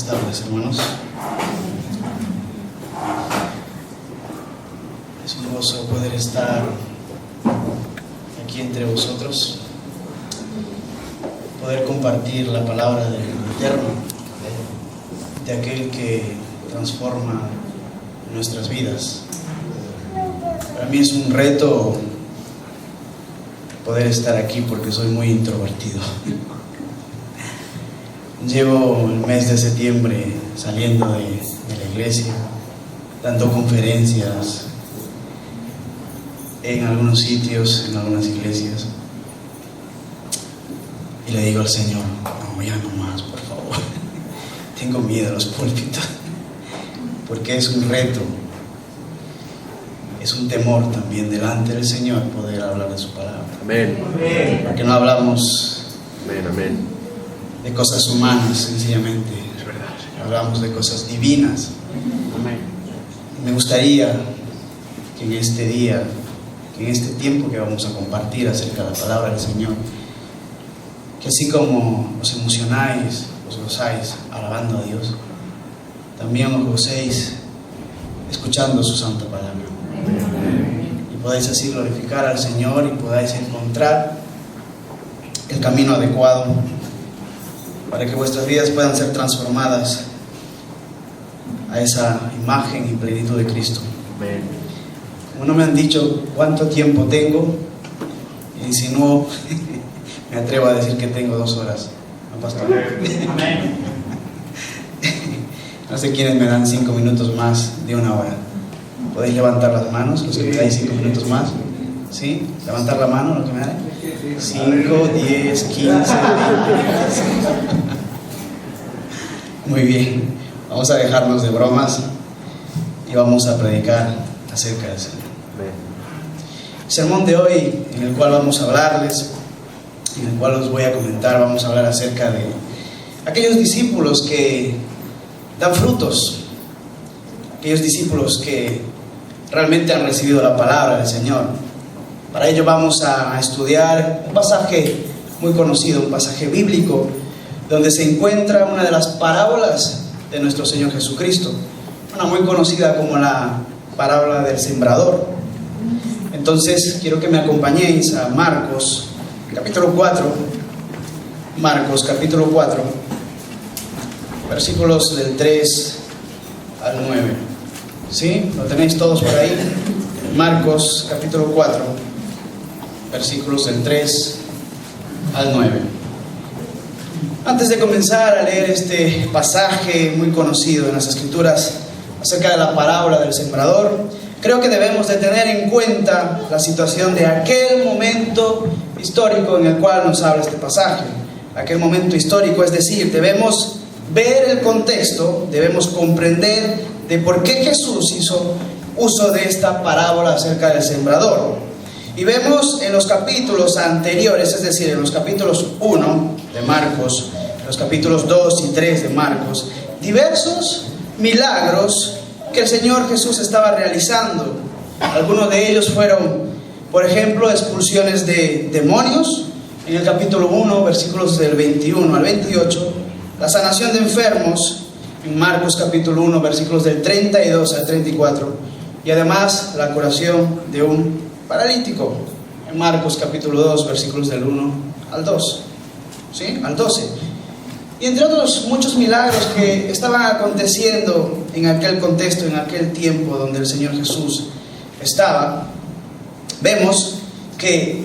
Buenas tardes, hermanos. Es un gozo poder estar aquí entre vosotros, poder compartir la palabra del Eterno, de aquel que transforma nuestras vidas. Para mí es un reto poder estar aquí porque soy muy introvertido. Llevo el mes de septiembre saliendo de la iglesia, dando conferencias en algunos sitios, en algunas iglesias, y le digo al Señor: no, ya no más, por favor. Tengo miedo a los púlpitos, porque es un reto, es un temor también delante del Señor poder hablar de su palabra. Amén. Porque no hablamos Amén. de cosas humanas, sencillamente. Es verdad, Señor. Hablamos de cosas divinas. Amén. Me gustaría que en este día, que en este tiempo que vamos a compartir acerca de la palabra del Señor, que así como os emocionáis, os gozáis alabando a Dios, también os gocéis escuchando su santa palabra. Y podáis así glorificar al Señor y podáis encontrar el camino adecuado para que vuestras vidas puedan ser transformadas a esa imagen y plenitud de Cristo. Amén. Como no me han dicho cuánto tiempo tengo, y si no, me atrevo a decir que tengo 2 horas. ¿No, pastor? Amén. No sé quiénes me dan 5 minutos más de 1 hora. ¿Podéis levantar las manos, los que me dais 5 minutos más? ¿Sí? ¿Levantar la mano, los que me dan? 5, 10, 15, 20. Muy bien. Vamos a dejarnos de bromas y vamos a predicar acerca del Señor. El sermón de hoy, en el cual vamos a hablarles, en el cual os voy a comentar, vamos a hablar acerca de aquellos discípulos que dan frutos, aquellos discípulos que realmente han recibido la palabra del Señor. Para ello vamos a estudiar un pasaje muy conocido, un pasaje bíblico, donde se encuentra una de las parábolas de nuestro Señor Jesucristo, una muy conocida como la parábola del sembrador. Entonces quiero que me acompañéis a Marcos capítulo 4, Marcos capítulo 4, versículos del 3 al 9. ¿Sí? ¿Lo tenéis todos por ahí? Marcos capítulo 4, versículos del 3 al 9. Antes de comenzar a leer este pasaje muy conocido en las Escrituras acerca de la parábola del sembrador, creo que debemos de tener en cuenta la situación de aquel momento histórico en el cual nos habla este pasaje. Aquel momento histórico, es decir, debemos ver el contexto, debemos comprender de por qué Jesús hizo uso de esta parábola acerca del sembrador. Y vemos en los capítulos anteriores, es decir, en los capítulos 1 de Marcos, en los capítulos 2 y 3 de Marcos, diversos milagros que el Señor Jesús estaba realizando. Algunos de ellos fueron, por ejemplo, expulsiones de demonios, en el capítulo 1, versículos del 21 al 28, la sanación de enfermos, en Marcos capítulo 1, versículos del 32 al 34, y además la curación de un paralítico, en Marcos capítulo 2, versículos del 1 al 2, ¿sí? Al 12. Y entre otros muchos milagros que estaban aconteciendo en aquel contexto, en aquel tiempo donde el Señor Jesús estaba, vemos que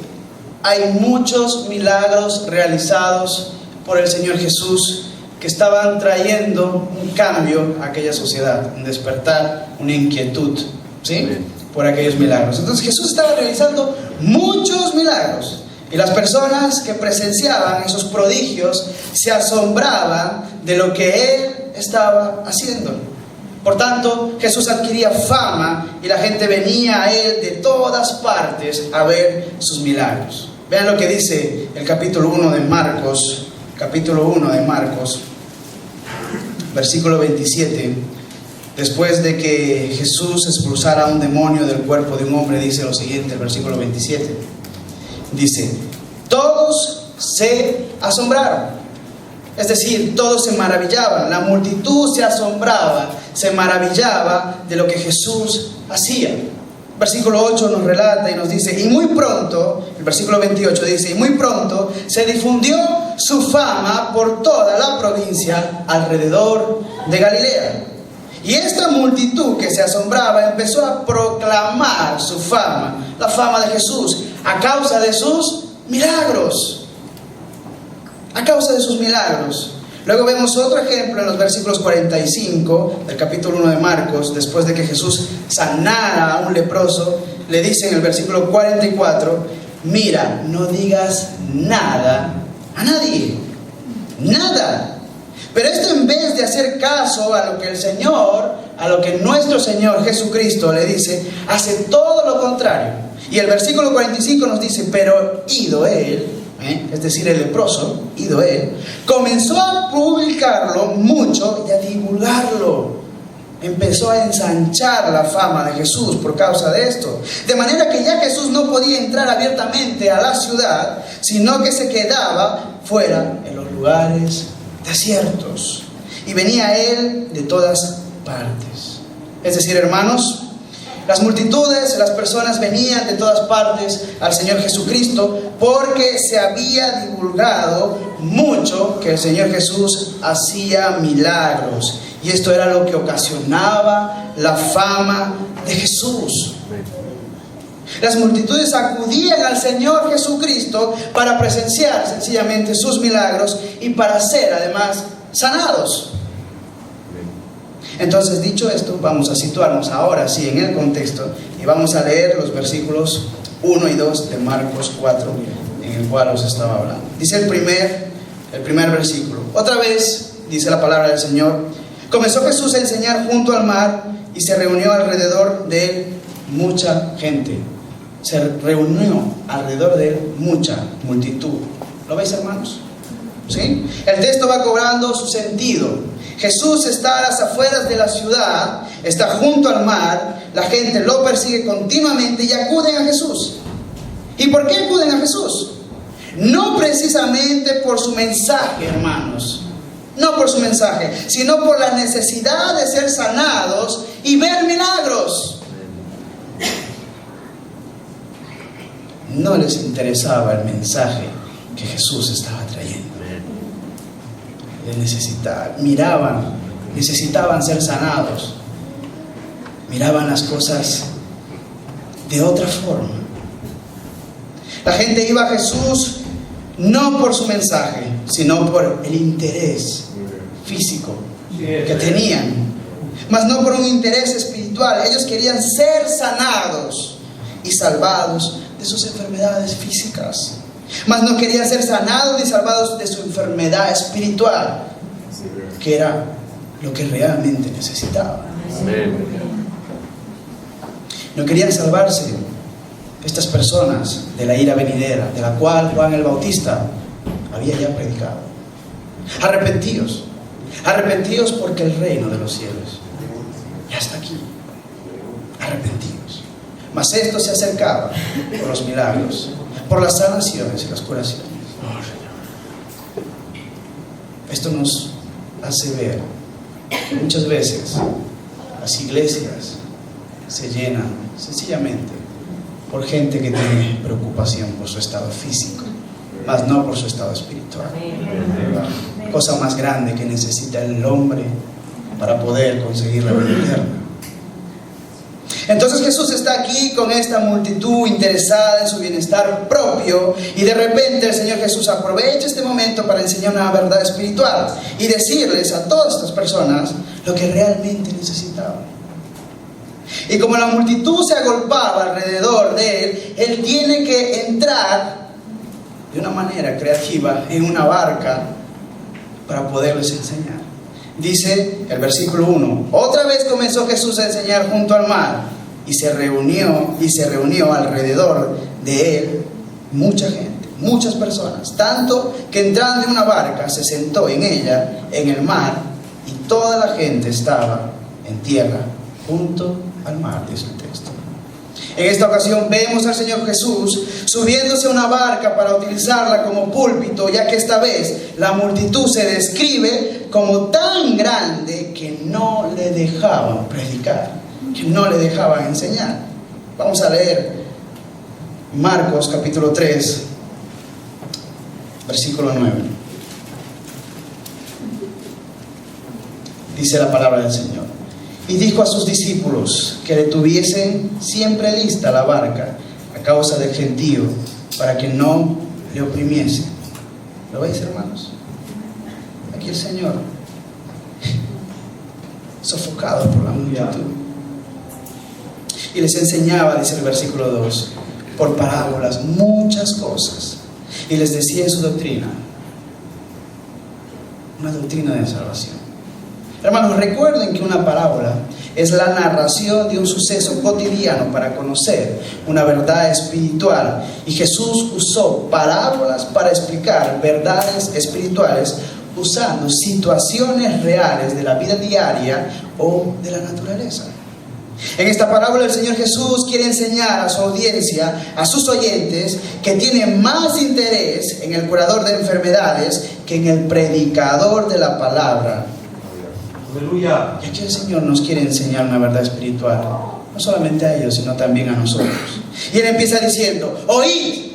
hay muchos milagros realizados por el Señor Jesús que estaban trayendo un cambio a aquella sociedad, un despertar, una inquietud, ¿sí? Por aquellos milagros. Entonces Jesús estaba realizando muchos milagros, y las personas que presenciaban esos prodigios se asombraban de lo que Él estaba haciendo. Por tanto, Jesús adquiría fama y la gente venía a Él de todas partes a ver sus milagros. Vean lo que dice el capítulo 1 de Marcos, versículo 27. Después de que Jesús expulsara un demonio del cuerpo de un hombre, dice lo siguiente, el versículo 27. Dice: todos se asombraron Es decir, todos se maravillaban, la multitud se asombraba, se maravillaba de lo que Jesús hacía. Versículo 8 nos relata y nos dice, y muy pronto, el versículo 28 dice, y muy pronto se difundió su fama por toda la provincia alrededor de Galilea. Y esta multitud que se asombraba empezó a proclamar su fama, la fama de Jesús, a causa de sus milagros. A causa de sus milagros. Luego vemos otro ejemplo en los versículos 45 del capítulo 1 de Marcos. Después de que Jesús sanara a un leproso, le dice en el versículo 44, mira, no digas nada a nadie, nada. Pero esto, en vez de hacer caso a lo que el Señor, a lo que nuestro Señor Jesucristo le dice, hace todo lo contrario. Y el versículo 45 nos dice, pero ido él, es decir, el leproso, ido él, comenzó a publicarlo mucho y a divulgarlo. Empezó a ensanchar la fama de Jesús por causa de esto. De manera que ya Jesús no podía entrar abiertamente a la ciudad, sino que se quedaba fuera en los lugares desiertos. Y venía a él de todas partes. Es decir, hermanos, las multitudes, las personas venían de todas partes al Señor Jesucristo porque se había divulgado mucho que el Señor Jesús hacía milagros. Y esto era lo que ocasionaba la fama de Jesús. Las multitudes acudían al Señor Jesucristo para presenciar sencillamente sus milagros y para ser además sanados. Entonces, dicho esto, vamos a situarnos ahora sí en el contexto y vamos a leer los versículos 1 y 2 de Marcos 4, en el cual os estaba hablando. Dice el primer versículo. Otra vez, dice la palabra del Señor, comenzó Jesús a enseñar junto al mar y se reunió alrededor de él mucha gente. Se reunió alrededor de él mucha multitud. ¿Lo veis, hermanos? ¿Sí? El texto va cobrando su sentido. Jesús está a las afueras de la ciudad, está junto al mar, la gente lo persigue continuamente y acuden a Jesús. ¿Y por qué acuden a Jesús? No precisamente por su mensaje, hermanos, no por su mensaje, sino por la necesidad de ser sanados y ver milagros. No les interesaba el mensaje que Jesús estaba trayendo. Necesitaban ser sanados. Miraban las cosas de otra forma. La gente iba a Jesús no por su mensaje, sino por el interés físico que tenían, mas no por un interés espiritual. Ellos querían ser sanados y salvados de sus enfermedades físicas, mas no querían ser sanados ni salvados de su enfermedad espiritual, que era lo que realmente necesitaban. No querían salvarse estas personas de la ira venidera, de la cual Juan el Bautista había ya predicado. Arrepentíos porque el reino de los cielos ya está aquí. Arrepentíos. Mas esto se acercaba por los milagros, por las sanaciones y las curaciones. Esto nos hace ver que muchas veces las iglesias se llenan sencillamente por gente que tiene preocupación por su estado físico, mas no por su estado espiritual. Cosa más grande que necesita el hombre para poder conseguir la vida eterna. Entonces Jesús está aquí con esta multitud interesada en su bienestar propio, y de repente el Señor Jesús aprovecha este momento para enseñar una verdad espiritual y decirles a todas estas personas lo que realmente necesitaban. Y como la multitud se agolpaba alrededor de él tiene que entrar de una manera creativa en una barca para poderles enseñar. Dice el versículo 1: otra vez comenzó Jesús a enseñar junto al mar, y se reunió alrededor de él mucha gente, muchas personas, tanto que entrando en una barca se sentó en ella, en el mar, y toda la gente estaba en tierra junto al mar, dice el texto. En esta ocasión vemos al Señor Jesús subiéndose a una barca para utilizarla como púlpito, ya que esta vez la multitud se describe como tan grande que no le dejaban predicar, que no le dejaban enseñar. Vamos a leer Marcos capítulo 3, versículo 9. Dice la palabra del Señor: y dijo a sus discípulos que le tuviesen siempre lista la barca a causa del gentío, para que no le oprimiese. ¿Lo veis, hermanos? Aquí el Señor, sofocado por la multitud, y les enseñaba, dice el versículo 2, por parábolas muchas cosas, y les decía en su doctrina, una doctrina de salvación. Hermanos, recuerden que una parábola es la narración de un suceso cotidiano para conocer una verdad espiritual, y Jesús usó parábolas para explicar verdades espirituales usando situaciones reales de la vida diaria o de la naturaleza. En esta parábola el Señor Jesús quiere enseñar a su audiencia, a sus oyentes, que tienen más interés en el curador de enfermedades que en el predicador de la palabra. Aleluya. Y aquí el Señor nos quiere enseñar una verdad espiritual, no solamente a ellos, sino también a nosotros. Y Él empieza diciendo: oíd,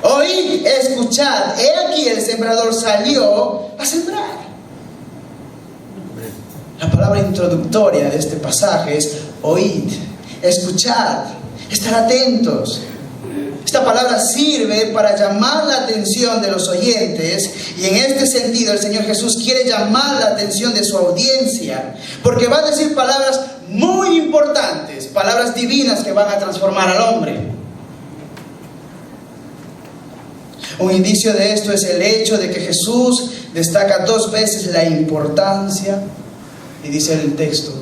oíd, escuchad, he aquí el sembrador salió a sembrar. La palabra introductoria de este pasaje es oíd, escuchad, estar atentos. Esta palabra sirve para llamar la atención de los oyentes, y en este sentido el Señor Jesús quiere llamar la atención de su audiencia, porque va a decir palabras muy importantes, palabras divinas que van a transformar al hombre. Un indicio de esto es el hecho de que Jesús destaca 2 veces la importancia, y dice el texto,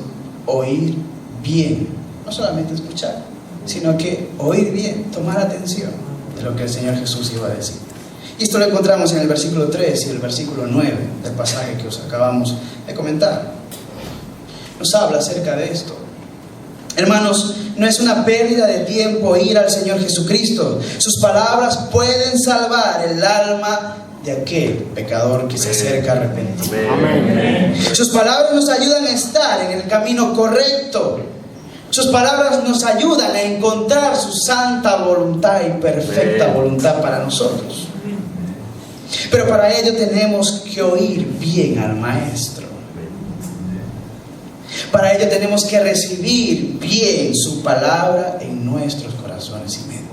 oír bien, no solamente escuchar, sino que oír bien, tomar atención de lo que el Señor Jesús iba a decir. Y esto lo encontramos en el versículo 3 y el versículo 9 del pasaje que os acabamos de comentar. Nos habla acerca de esto. Hermanos, no es una pérdida de tiempo oír al Señor Jesucristo. Sus palabras pueden salvar el alma de aquel pecador que se acerca arrepentido. Amén. Sus palabras nos ayudan a estar en el camino correcto. Sus palabras nos ayudan a encontrar su santa voluntad y perfecta voluntad para nosotros. Pero para ello tenemos que oír bien al Maestro. Para ello tenemos que recibir bien su palabra en nuestros corazones y mente.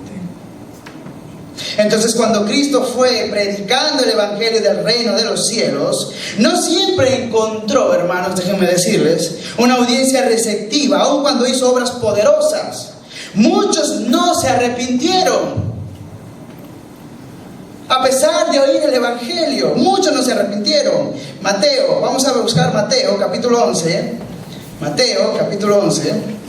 Entonces, cuando Cristo fue predicando el evangelio del reino de los cielos, no siempre encontró, hermanos, déjenme decirles, una audiencia receptiva, aun cuando hizo obras poderosas. Muchos no se arrepintieron. A pesar de oír el evangelio, muchos no se arrepintieron. Mateo, vamos a buscar Mateo capítulo 11. Mateo capítulo 11.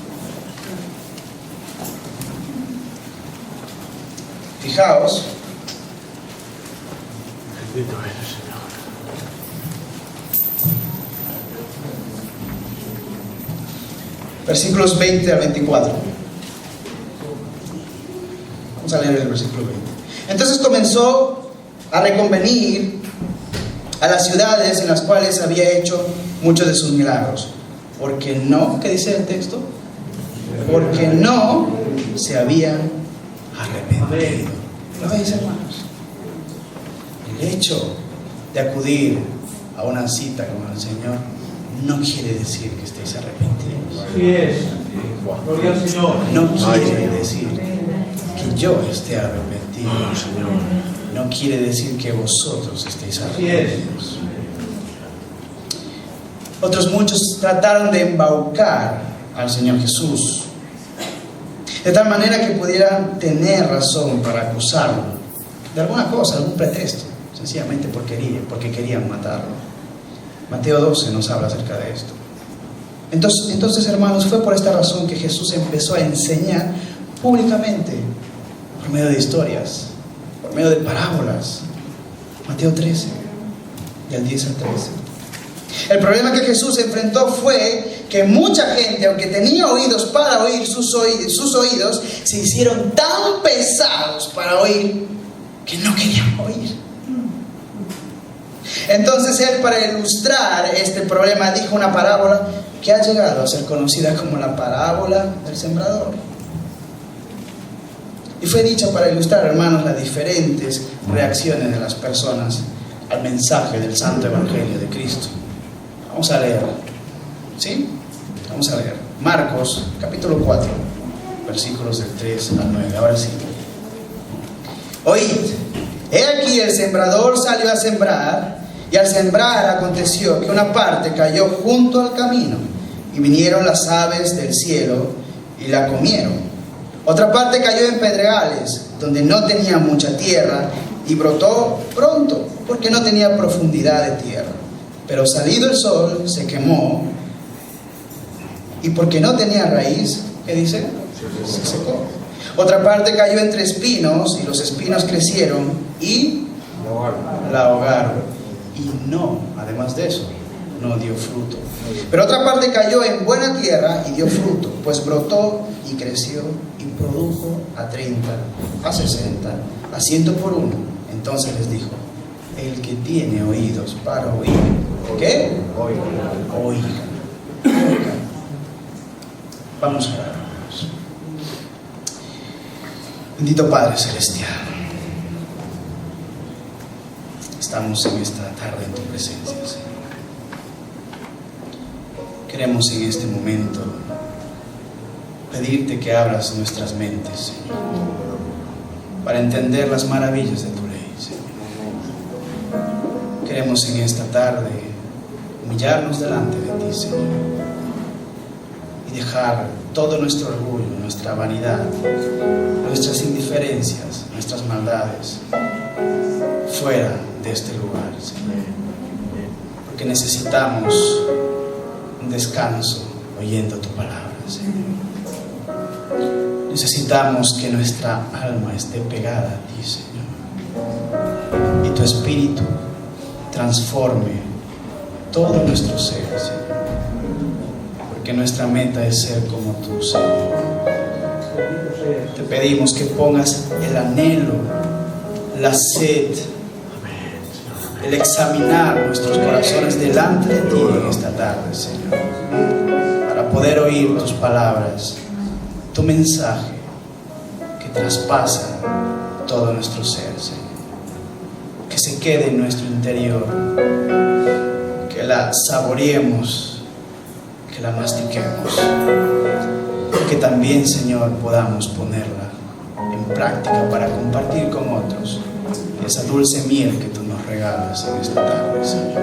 Fijaos. Bendito eres, Señor. Versículos 20 al 24. Vamos a leer el versículo 20. Entonces comenzó a reconvenir a las ciudades en las cuales había hecho muchos de sus milagros. Porque no, ¿qué dice el texto? Porque no se habían arrepentido. ¿Lo veis, hermanos? El hecho de acudir a una cita con el Señor no quiere decir que estéis arrepentidos. Así es. Gloria al Señor. No quiere decir que yo esté arrepentido. No quiere decir que vosotros estéis arrepentidos. Otros muchos trataron de embaucar al Señor Jesús, de tal manera que pudieran tener razón para acusarlo de alguna cosa, algún pretexto, sencillamente porque querían matarlo. Mateo 12 nos habla acerca de esto. Entonces, hermanos, fue por esta razón que Jesús empezó a enseñar públicamente, por medio de historias, por medio de parábolas. Mateo 13, del 10 al 13. El problema que Jesús enfrentó fue que mucha gente, aunque tenía oídos para oír, sus oídos se hicieron tan pesados para oír que no querían oír. Entonces él, para ilustrar este problema, dijo una parábola que ha llegado a ser conocida como la parábola del sembrador. Y fue dicha para ilustrar, hermanos, las diferentes reacciones de las personas al mensaje del Santo Evangelio de Cristo. Vamos a leer, ¿sí? Vamos a leer Marcos capítulo 4, versículos del 3 al 9. Ahora sí. Oíd, he aquí el sembrador salió a sembrar, y al sembrar aconteció que una parte cayó junto al camino, y vinieron las aves del cielo y la comieron. Otra parte cayó en pedregales, donde no tenía mucha tierra, y brotó pronto, porque no tenía profundidad de tierra. Pero salido el sol, se quemó, y porque no tenía raíz, ¿qué dice? Se secó. Otra parte cayó entre espinos, y los espinos crecieron y la ahogaron. Y no, además de eso, no dio fruto. Pero otra parte cayó en buena tierra y dio fruto, pues brotó y creció y produjo a 30, a 60, a 100 por uno. Entonces les dijo: el que tiene oídos para oír, ¿qué? Oiga. Vamos a orar. Bendito Padre Celestial, estamos en esta tarde en tu presencia, Señor. Queremos en este momento pedirte que abras nuestras mentes, Señor, para entender las maravillas de tu ley, Señor. Queremos en esta tarde humillarnos delante de ti, Señor, y dejar todo nuestro orgullo, nuestra vanidad, nuestras indiferencias, nuestras maldades fuera de este lugar, Señor, porque necesitamos un descanso oyendo tu palabra, Señor. Necesitamos que nuestra alma esté pegada a ti, Señor, y tu Espíritu transforme todo nuestro ser, Señor, porque nuestra meta es ser como tú, Señor. Te pedimos que pongas el anhelo, la sed, el examinar nuestros corazones delante de ti en esta tarde, Señor, para poder oír tus palabras, tu mensaje que traspasa todo nuestro ser, Señor, que se quede en nuestro interior, que la saboreemos, que la mastiquemos, y que también, Señor, podamos ponerla en práctica para compartir con otros esa dulce miel que tú nos regalas en esta tarde, Señor.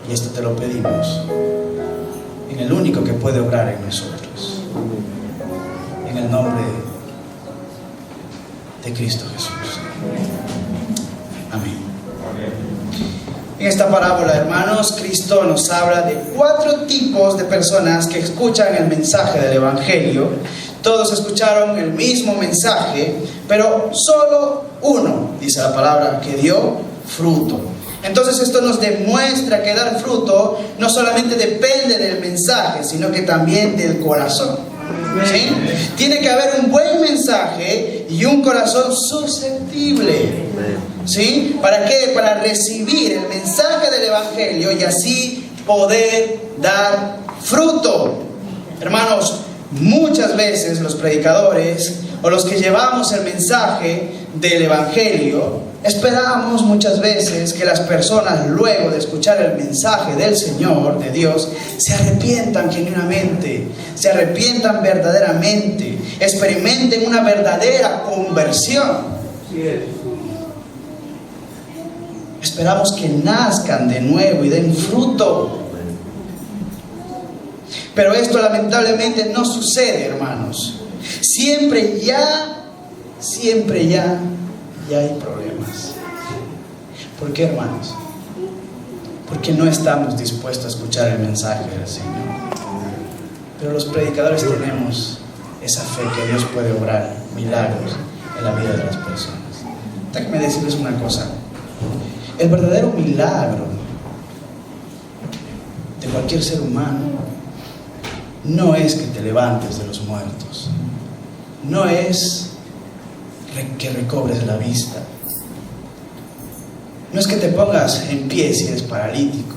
Y esto te lo pedimos en el único que puede obrar en nosotros, en el nombre de Cristo Jesús. Amén. En esta parábola, hermanos, Cristo nos habla de 4 tipos de personas que escuchan el mensaje del Evangelio. Todos escucharon el mismo mensaje, pero solo uno, dice la palabra, que dio fruto. Entonces esto nos demuestra que dar fruto no solamente depende del mensaje, sino que también del corazón, ¿sí? Tiene que haber un buen mensaje y un corazón susceptible, ¿sí? ¿Para qué? Para recibir el mensaje del Evangelio y así poder dar fruto. Hermanos, muchas veces los predicadores o los que llevamos el mensaje del Evangelio esperamos muchas veces que las personas, luego de escuchar el mensaje del Señor, de Dios, se arrepientan genuinamente, se arrepientan verdaderamente, experimenten una verdadera conversión. Esperamos que nazcan de nuevo y den fruto. Pero esto lamentablemente no sucede, hermanos. Siempre ya hay problemas. ¿Por qué, hermanos? Porque no estamos dispuestos a escuchar el mensaje del Señor. Pero los predicadores tenemos esa fe que Dios puede obrar milagros en la vida de las personas. Déjenme decirles una cosa. El verdadero milagro de cualquier ser humano no es que te levantes de los muertos, no es que recobres la vista, no es que te pongas en pie si eres paralítico.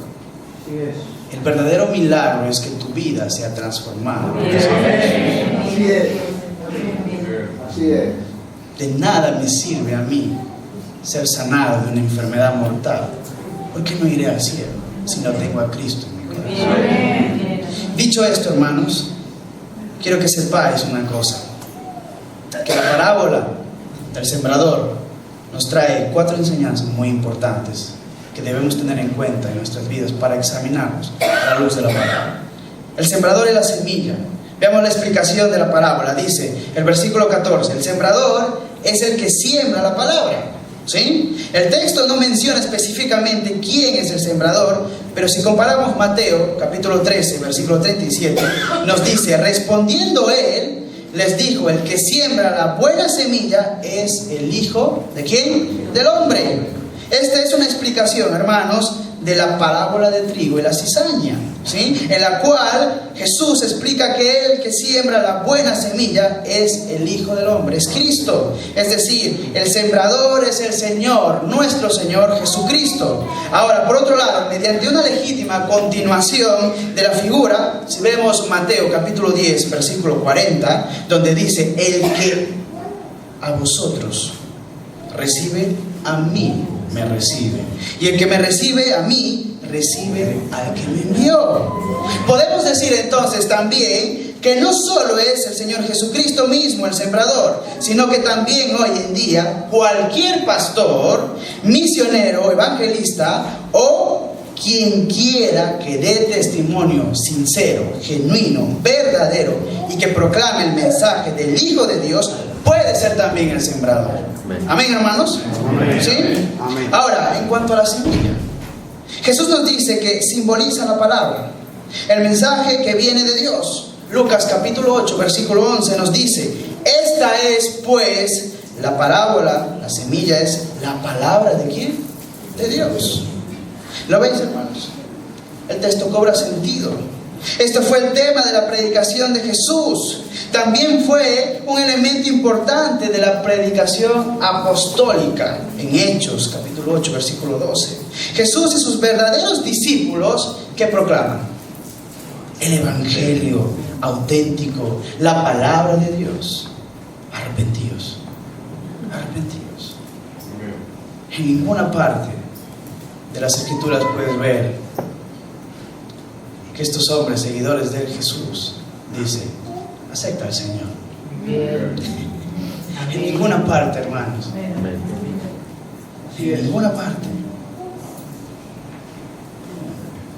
El verdadero milagro es que tu vida sea transformada. Así es. Así es. De nada me sirve a mí ser sanado de una enfermedad mortal, porque no iré al cielo si no tengo a Cristo en mi corazón. Dicho esto, hermanos, quiero que sepáis una cosa, que la parábola del sembrador nos trae 4 enseñanzas muy importantes que debemos tener en cuenta en nuestras vidas para examinarnos a la luz de la palabra. El sembrador y la semilla. Veamos la explicación de la parábola. Dice el versículo 14: el sembrador es el que siembra la palabra. ¿Sí? El texto no menciona específicamente quién es el sembrador, pero si comparamos Mateo capítulo 13, versículo 37, nos dice: respondiendo él, les dijo, el que siembra la buena semilla es el Hijo, ¿de quién? Del hombre. Esta es una explicación, hermanos, de la parábola del trigo y la cizaña, ¿sí? En la cual Jesús explica que el que siembra la buena semilla es el Hijo del hombre, es Cristo. Es decir, el sembrador es el Señor, nuestro Señor Jesucristo. Ahora, por otro lado, mediante una legítima continuación de la figura, si vemos Mateo capítulo 10, versículo 40, donde dice: el que a vosotros recibe, a mí me recibe, y el que me recibe a mí, recibe al que me envió. Podemos decir entonces también que no solo es el Señor Jesucristo mismo el sembrador, sino que también hoy en día cualquier pastor, misionero, evangelista o quien quiera que dé testimonio sincero, genuino, verdadero y que proclame el mensaje del Hijo de Dios puede ser también el sembrador. Amén, hermanos. ¿Sí? Amén. Ahora, en cuanto a la semilla, Jesús nos dice que simboliza la palabra, el mensaje que viene de Dios. Lucas capítulo 8, versículo 11 nos dice: esta es pues la parábola, la semilla es la palabra ¿de quién? De Dios. ¿Lo veis, hermanos? El texto cobra sentido. Este fue el tema de la predicación de Jesús. También fue un elemento importante de la predicación apostólica en Hechos capítulo 8, versículo 12. Jesús y sus verdaderos discípulos, ¿qué proclaman? El evangelio auténtico, la palabra de Dios. Arrepentidos, arrepentidos. En ninguna parte de las Escrituras puedes ver que estos hombres seguidores de Jesús dicen: acepta al Señor. En ninguna parte, hermanos. En ninguna parte.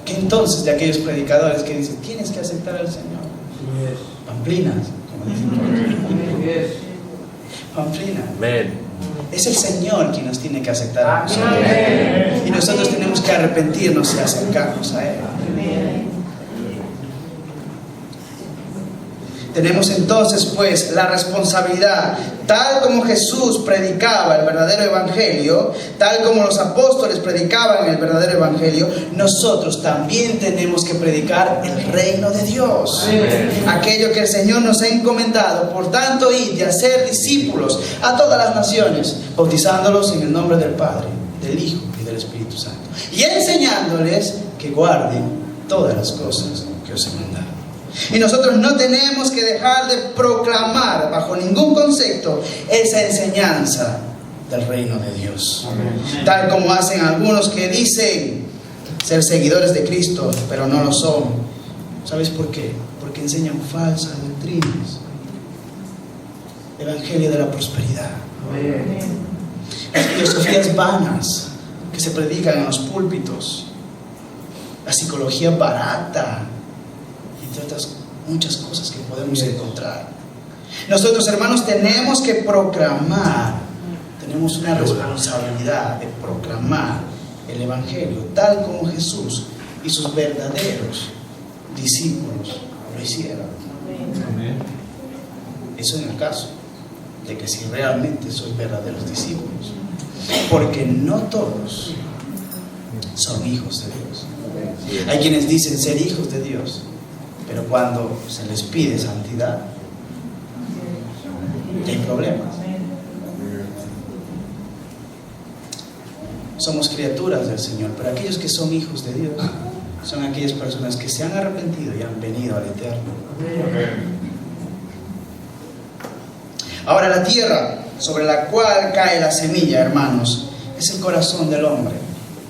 ¿Qué entonces de aquellos predicadores que dicen: tienes que aceptar al Señor? Pamplinas, como dicen por aquí. Pamplinas. Es el Señor quien nos tiene que aceptar a nosotros. Y nosotros tenemos que arrepentirnos y acercarnos a Él. Tenemos entonces pues la responsabilidad, tal como Jesús predicaba el verdadero evangelio, tal como los apóstoles predicaban el verdadero evangelio, nosotros también tenemos que predicar el reino de Dios. Aquello que el Señor nos ha encomendado. Por tanto, id y hacer discípulos a todas las naciones, bautizándolos en el nombre del Padre, del Hijo y del Espíritu Santo, y enseñándoles que guarden todas las cosas que os he mandado. Y nosotros no tenemos que dejar de proclamar bajo ningún concepto esa enseñanza del reino de Dios. Amén. Tal como hacen algunos que dicen ser seguidores de Cristo, pero no lo son. ¿Sabes por qué? Porque enseñan falsas doctrinas. Evangelio de la prosperidad. Amén. Las filosofías vanas que se predican en los púlpitos. La psicología barata. Entre otras muchas cosas que podemos encontrar. Nosotros, hermanos, tenemos que proclamar, tenemos una responsabilidad de proclamar el evangelio tal como Jesús y sus verdaderos discípulos lo hicieron. Eso en el caso de que si realmente sois verdaderos discípulos, porque no todos son hijos de Dios. Hay quienes dicen ser hijos de Dios, pero cuando se les pide santidad, hay problemas. Somos criaturas del Señor, pero aquellos que son hijos de Dios son aquellas personas que se han arrepentido y han venido al Eterno. Ahora, la tierra sobre la cual cae la semilla, hermanos, es el corazón del hombre,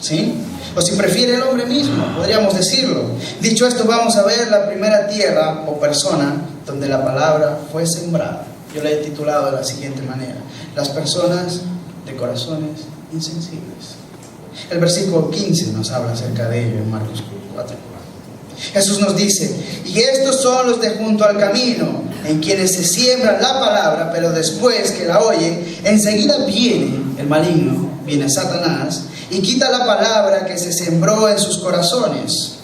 ¿sí? O si prefiere, el hombre mismo, podríamos decirlo. Dicho esto, vamos a ver la primera tierra o persona donde la palabra fue sembrada. Yo la he titulado de la siguiente manera: las personas de corazones insensibles. El versículo 15 nos habla acerca de ello en Marcos 4. Jesús nos dice: y estos son los de junto al camino, en quienes se siembra la palabra, pero después que la oyen, enseguida viene el maligno, viene Satanás, y quita la palabra que se sembró en sus corazones.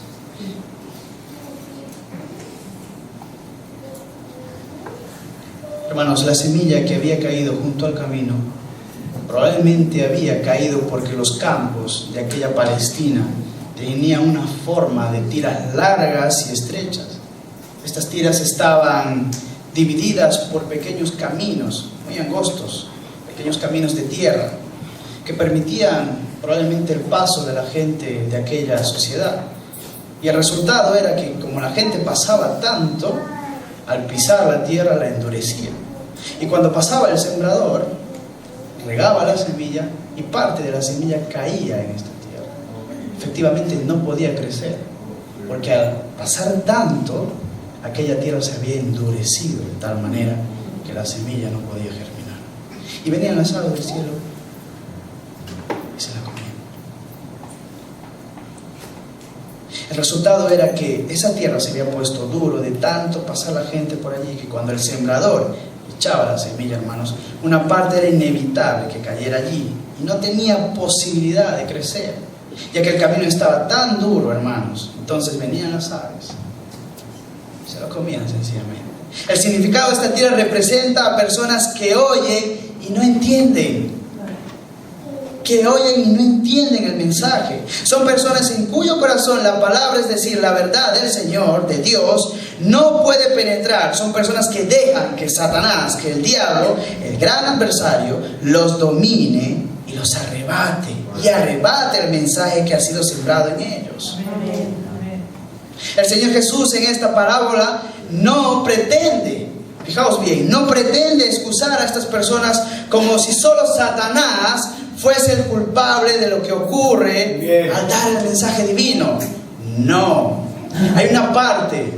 Hermanos, la semilla que había caído junto al camino probablemente había caído porque los campos de aquella Palestina tenían una forma de tiras largas y estrechas. Estas tiras estaban divididas por pequeños caminos muy angostos, pequeños caminos de tierra que permitían probablemente el paso de la gente de aquella sociedad. Y el resultado era que, como la gente pasaba tanto, al pisar la tierra la endurecía. Y cuando pasaba el sembrador, regaba la semilla y parte de la semilla caía en esta tierra. Efectivamente no podía crecer, porque al pasar tanto, aquella tierra se había endurecido de tal manera que la semilla no podía germinar. Y venían las aves del cielo y se la comían. El resultado era que esa tierra se había puesto duro de tanto pasar la gente por allí, que cuando el sembrador echaba la semilla, hermanos, una parte era inevitable que cayera allí y no tenía posibilidad de crecer, ya que el camino estaba tan duro, hermanos. Entonces venían las aves, se lo comían sencillamente. El significado de esta tierra representa a personas que oyen y no entienden. Que oyen y no entienden el mensaje. Son personas en cuyo corazón la palabra, es decir, la verdad del Señor, de Dios, no puede penetrar. Son personas que dejan que Satanás, que el diablo, el gran adversario, los domine y los arrebate. Y arrebate el mensaje que ha sido sembrado en ellos. El Señor Jesús en esta parábola no pretende, fijaos bien, no pretende excusar a estas personas como si solo Satanás fuese el culpable de lo que ocurre al dar el mensaje divino. No, hay una parte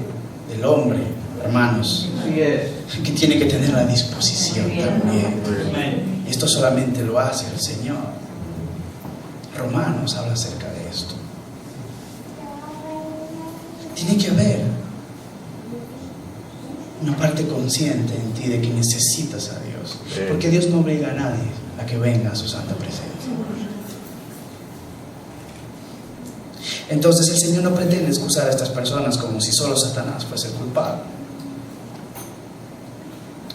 del hombre, hermanos, que tiene que tener la disposición también. Esto solamente lo hace el Señor. Romanos habla acerca de esto. Tiene que haber una parte consciente en ti de que necesitas a Dios, porque Dios no obliga a nadie a que venga a su santa presencia. Entonces el Señor no pretende excusar a estas personas como si solo Satanás fuese el culpable.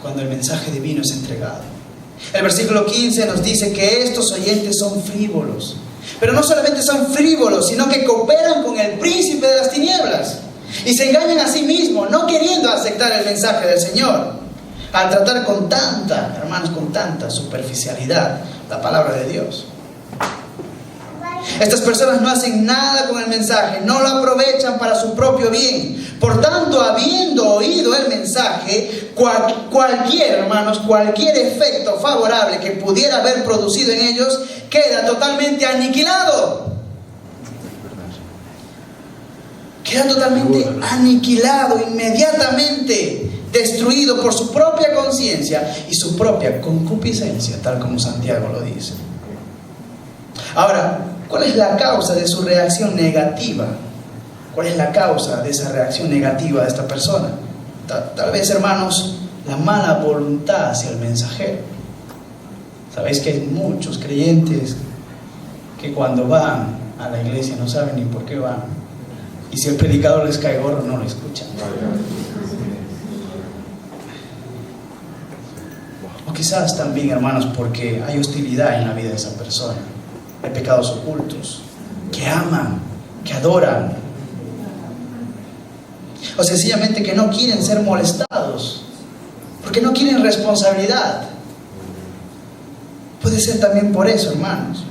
Cuando el mensaje divino es entregado, el versículo 15 nos dice que estos oyentes son frívolos. Pero no solamente son frívolos, sino que cooperan con el príncipe de las tinieblas y se engañan a sí mismos, no queriendo aceptar el mensaje del Señor, al tratar con tanta, hermanos, con tanta superficialidad la palabra de Dios. Estas personas no hacen nada con el mensaje, no lo aprovechan para su propio bien. Por tanto, habiendo oído el mensaje, cualquier efecto favorable que pudiera haber producido en ellos queda totalmente aniquilado. Queda totalmente aniquilado, inmediatamente destruido por su propia conciencia y su propia concupiscencia, tal como Santiago lo dice. Ahora, ¿cuál es la causa de su reacción negativa? ¿Cuál es la causa de esa reacción negativa de esta persona? Tal vez, hermanos, la mala voluntad hacia el mensajero. Sabéis que hay muchos creyentes que cuando van a la iglesia no saben ni por qué van. Y si el predicador les cae gordo, no lo escuchan. O quizás también, hermanos, porque hay hostilidad en la vida de esa persona. Hay pecados ocultos que aman que adoran, o sencillamente que no quieren ser molestados, porque no quieren responsabilidad. Puede ser también por eso, hermanos.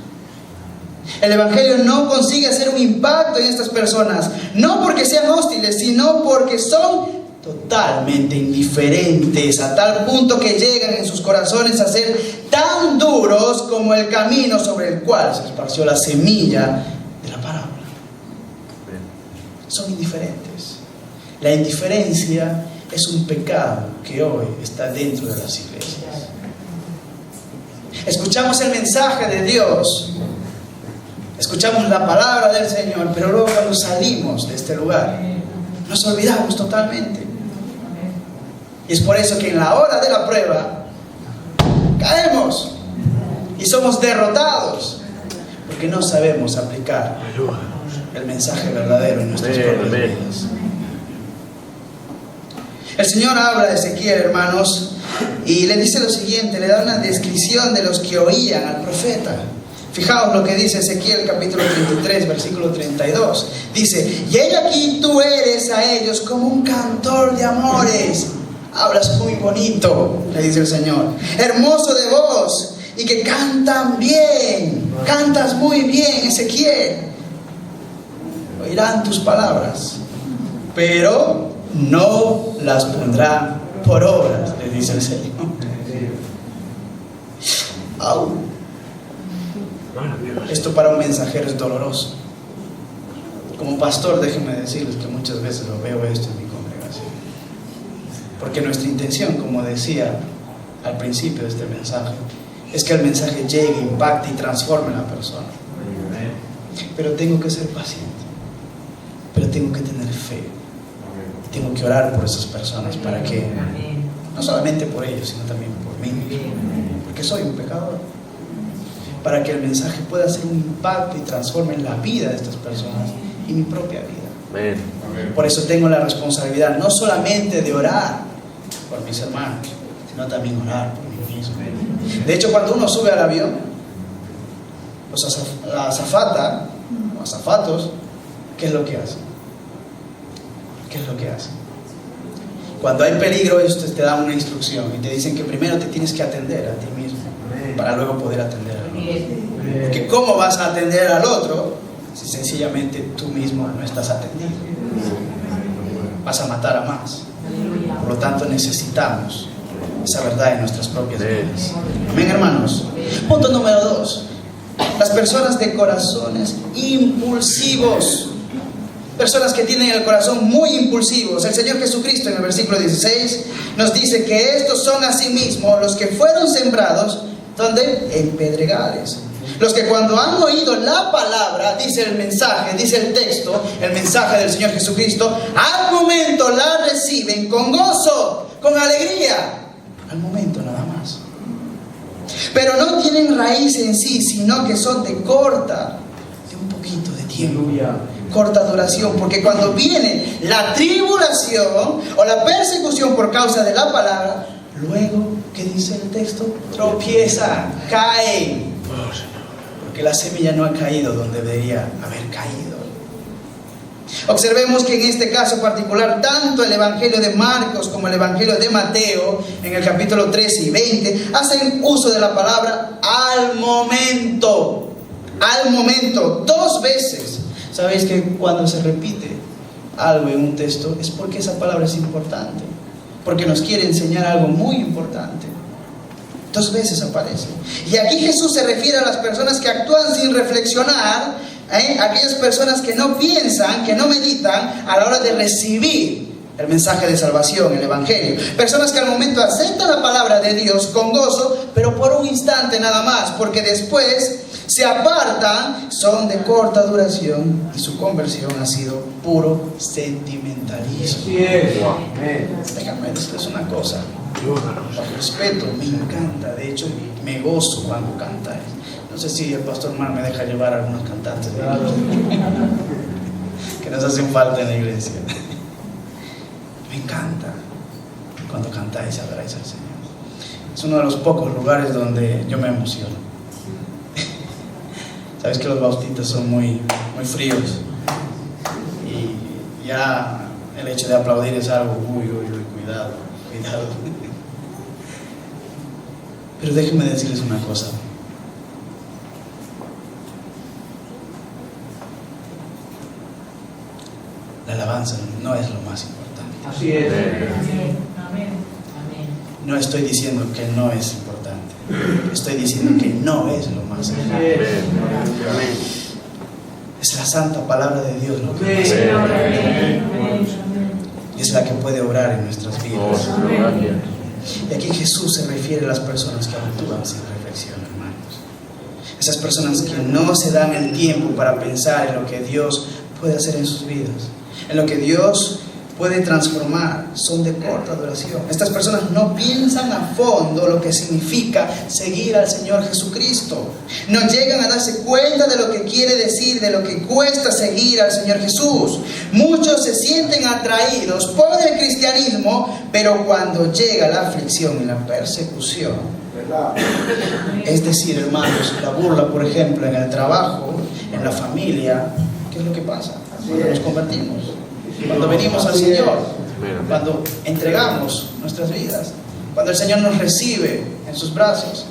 El Evangelio no consigue hacer un impacto en estas personas, no porque sean hostiles, sino porque son totalmente indiferentes, a tal punto que llegan en sus corazones a ser tan duros como el camino sobre el cual se esparció la semilla de la parábola. Son indiferentes. La indiferencia es un pecado que hoy está dentro de las iglesias. Escuchamos el mensaje de Dios, escuchamos la palabra del Señor, pero luego cuando salimos de este lugar nos olvidamos totalmente. Y es por eso que en la hora de la prueba caemos y somos derrotados, porque no sabemos aplicar el mensaje verdadero en nuestras propias vidas. El Señor habla de Ezequiel, hermanos, y le dice lo siguiente, le da una descripción de los que oían al profeta. Fijaos lo que dice Ezequiel capítulo 33, versículo 32. Dice: y he aquí tú eres a ellos como un cantor de amores. Hablas muy bonito, le dice el Señor, hermoso de voz, y que cantan bien. Cantas muy bien, Ezequiel. Oirán tus palabras, pero no las pondrá por obras, le dice el Señor. Au. Esto para un mensajero es doloroso. Como pastor, déjenme decirles que muchas veces lo veo esto en mi congregación, porque nuestra intención, como decía al principio de este mensaje, es que el mensaje llegue, impacte y transforme a la persona. Pero tengo que ser paciente, pero tengo que tener fe, tengo que orar por esas personas para que, no solamente por ellos, sino también por mí mismo, porque soy un pecador, para que el mensaje pueda hacer un impacto y transforme la vida de estas personas y mi propia vida. Por eso tengo la responsabilidad no solamente de orar por mis hermanos, sino también orar por mí mismo. De hecho, cuando uno sube al avión, la azafata, o azafatos, ¿qué es lo que hacen? ¿Qué es lo que hacen? Cuando hay peligro, ellos te dan una instrucción y te dicen que primero te tienes que atender a ti mismo para luego poder atender al otro. Porque ¿cómo vas a atender al otro si sencillamente tú mismo no estás atendido? Vas a matar a más. Por lo tanto, necesitamos esa verdad en nuestras propias vidas. Amén, hermanos. Punto número 2. Las personas de corazones impulsivos. Personas que tienen el corazón muy impulsivos. El Señor Jesucristo en el versículo 16 nos dice que estos son asimismo los que fueron sembrados, ¿dónde? En pedregales. Los que cuando han oído la palabra, dice el mensaje, dice el texto, el mensaje del Señor Jesucristo, al momento la reciben con gozo, con alegría. Al momento nada más. Pero no tienen raíz en sí, sino que son de un poquito de tiempo. Corta duración, porque cuando viene la tribulación o la persecución por causa de la palabra, luego, ¿qué dice el texto? Tropiezan, caen, porque la semilla no ha caído donde debería haber caído. Observemos que en este caso particular, tanto el Evangelio de Marcos como el Evangelio de Mateo, en el capítulo 13 y 20, hacen uso de la palabra al momento. Al momento, 2 veces. ¿Sabéis que cuando se repite algo en un texto es porque esa palabra es importante? Porque nos quiere enseñar algo muy importante. 2 veces aparece. Y aquí Jesús se refiere a las personas que actúan sin reflexionar, aquellas personas que no piensan, que no meditan a la hora de recibir el mensaje de salvación, el Evangelio. Personas que al momento aceptan la palabra de Dios con gozo, pero por un instante nada más, porque después se apartan, son de corta duración y su conversión ha sido puro sentimentalismo. Déjame decirles una cosa, con respeto, me encanta, de hecho me gozo cuando cantáis. No sé si el pastor Mar me deja llevar a algunos cantantes que nos hacen falta en la iglesia. Me encanta cuando cantáis y adoráis al Señor. Es uno de los pocos lugares donde yo me emociono. Sabes que los bautistas son muy fríos. ya el hecho de aplaudir es algo, cuidado. Pero déjenme decirles una cosa. La alabanza no es lo más importante. Así es. No estoy diciendo que no es importante. Estoy diciendo que no es lo más importante. Es la santa palabra de Dios lo que es la que puede obrar en nuestras vidas. Y aquí Jesús se refiere a las personas que actúan sin reflexión, hermanos. Esas personas que no se dan el tiempo para pensar en lo que Dios puede hacer en sus vidas, en lo que Dios puede transformar, son de corta duración. Estas personas no piensan a fondo lo que significa seguir al Señor Jesucristo. No llegan a darse cuenta de lo que quiere decir, de lo que cuesta seguir al Señor Jesús. Muchos se sienten atraídos por el cristianismo, pero cuando llega la aflicción y la persecución, es decir, hermanos, la burla, por ejemplo, en el trabajo, en la familia, ¿qué es lo que pasa? Cuando nos convertimos, cuando venimos al Señor, cuando entregamos nuestras vidas, cuando el Señor nos recibe en sus brazos.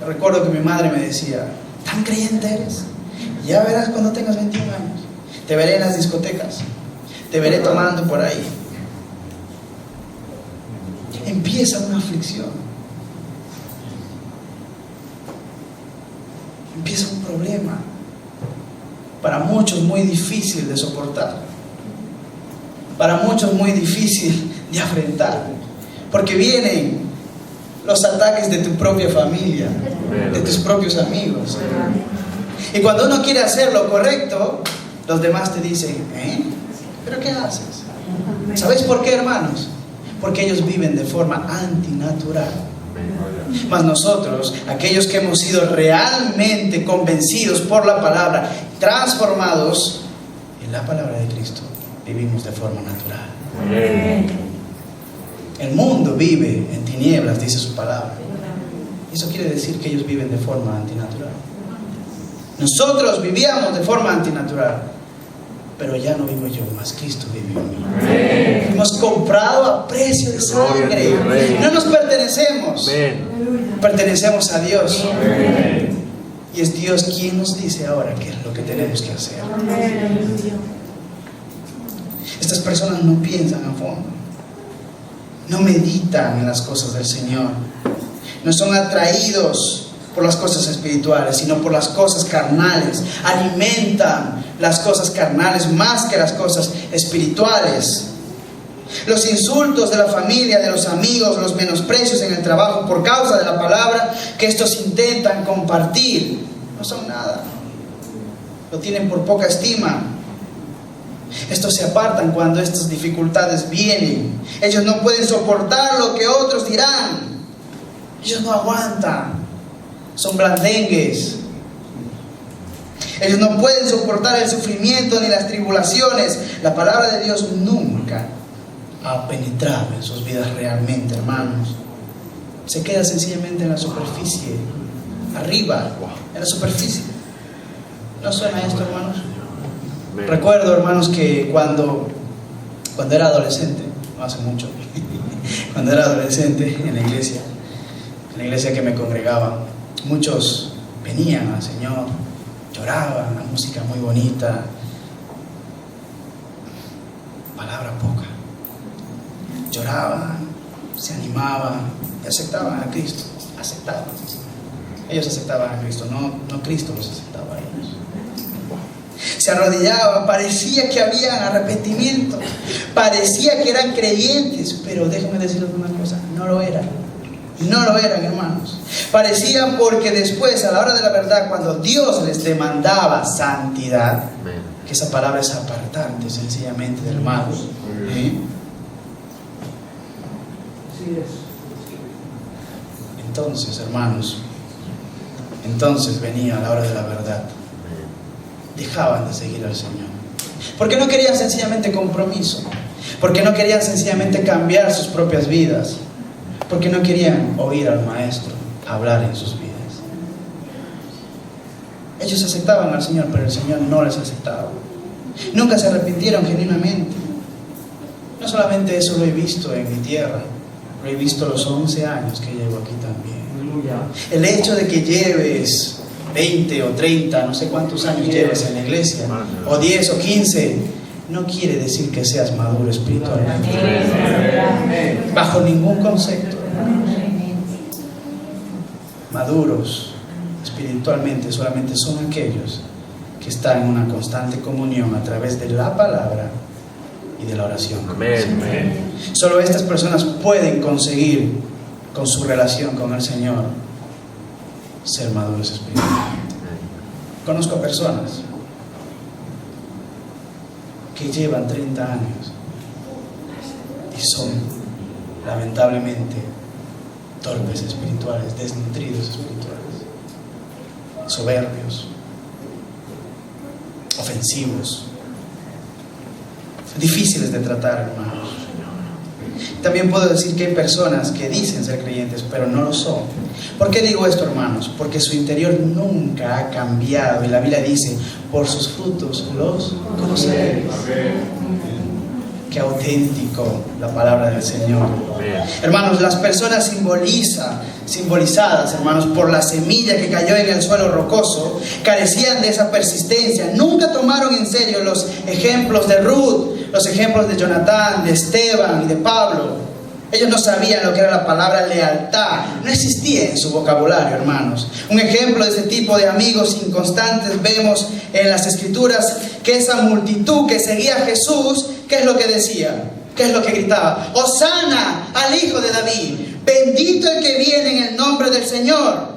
Recuerdo que mi madre me decía: ¿tan creyente eres? Ya verás cuando tengas 21 años. Te veré en las discotecas, te veré tomando por ahí. Empieza una aflicción, empieza un problema, para muchos muy difícil de soportar, para muchos muy difícil de afrontar, porque vienen los ataques de tu propia familia, de tus propios amigos. Y cuando uno quiere hacer lo correcto, los demás te dicen: ¿pero qué haces? ¿Sabéis por qué, hermanos? Porque ellos viven de forma antinatural. Mas nosotros, aquellos que hemos sido realmente convencidos por la palabra, transformados en la palabra de Cristo, vivimos de forma natural. El mundo vive en tinieblas, dice su palabra. Eso quiere decir que ellos viven de forma antinatural. Nosotros vivíamos de forma antinatural, pero ya no vivo yo, más Cristo vive en mí. Hemos comprado a precio de sangre. No nos pertenecemos, pertenecemos a Dios. Y es Dios quien nos dice ahora qué es lo que tenemos que hacer. Estas personas no piensan a fondo, no meditan en las cosas del Señor, no son atraídos por las cosas espirituales, sino por las cosas carnales. Alimentan las cosas carnales más que las cosas espirituales. Los insultos de la familia, de los amigos, los menosprecios en el trabajo por causa de la palabra que estos intentan compartir, no son nada. Lo tienen por poca estima. Estos se apartan cuando estas dificultades vienen. Ellos no pueden soportar lo que otros dirán. Ellos no aguantan. Son blandengues. Ellos no pueden soportar el sufrimiento ni las tribulaciones. La palabra de Dios nunca ha penetrado en sus vidas realmente, hermanos. Se queda sencillamente en la superficie, arriba, en la superficie. ¿No suena esto, hermanos? Recuerdo, hermanos, que cuando era adolescente, no hace mucho, cuando era adolescente en la iglesia que me congregaba, muchos venían al Señor, lloraban, la música muy bonita, palabra poca. Lloraban, se animaban y aceptaban a Cristo. Ellos aceptaban a Cristo, no Cristo los aceptaba a ellos. Se arrodillaban, parecía que habían arrepentimiento, parecía que eran creyentes, pero déjenme decirles una cosa: no lo eran. No lo eran, hermanos. Parecían, porque después, a la hora de la verdad, cuando Dios les demandaba santidad, que esa palabra es apartarte sencillamente del mal, entonces, hermanos, venía a la hora de la verdad, dejaban de seguir al Señor, porque no querían sencillamente compromiso, porque no querían sencillamente cambiar sus propias vidas, porque no querían oír al Maestro hablar en sus vidas. Ellos aceptaban al Señor, pero el Señor no les aceptaba. Nunca se arrepintieron genuinamente. No solamente eso lo he visto en mi tierra, lo he visto los 11 años que llevo aquí también. El hecho de que lleves 20 o 30, no sé cuántos años lleves en la iglesia, o 10 o 15, no quiere decir que seas maduro espiritualmente. Bajo ningún concepto. Maduros espiritualmente solamente son aquellos que están en una constante comunión a través de la palabra y de la oración. Solo estas personas pueden conseguir, con su relación con el Señor, ser maduros espiritualmente. Conozco personas que llevan 30 años y son lamentablemente torpes espirituales, desnutridos espirituales, soberbios, ofensivos, difíciles de tratar, hermanos. También puedo decir que hay personas que dicen ser creyentes, pero no lo son. ¿Por qué digo esto, hermanos? Porque su interior nunca ha cambiado. Y la Biblia dice, por sus frutos los conoceréis. Qué auténtico la palabra del Señor. Hermanos, las personas simbolizadas, hermanos, por la semilla que cayó en el suelo rocoso, carecían de esa persistencia. Nunca tomaron en serio los ejemplos de Ruth, los ejemplos de Jonatán, de Esteban y de Pablo. Ellos no sabían lo que era la palabra lealtad. No existía en su vocabulario, hermanos. Un ejemplo de ese tipo de amigos inconstantes vemos en las Escrituras que esa multitud que seguía a Jesús, ¿qué es lo que decía? ¿Qué es lo que gritaba? ¡Hosana al Hijo de David! ¡Bendito el que viene en el nombre del Señor!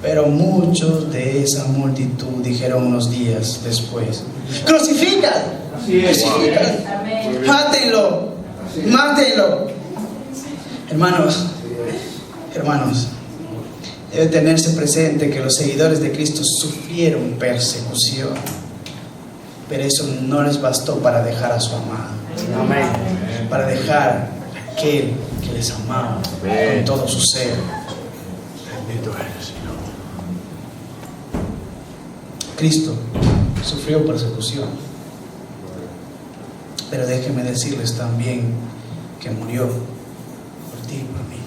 Pero muchos de esa multitud dijeron unos días después, ¡crucifícalo! ¡Crucifícalo! ¡Mátenlo! ¡Mátenlo! Hermanos, debe tenerse presente que los seguidores de Cristo sufrieron persecución, pero eso no les bastó para dejar a su amado. Amén. Para dejar a aquel que les amaba con todo su ser. Bendito eres, Señor. Cristo sufrió persecución, pero déjenme decirles también que murió por ti y por mí.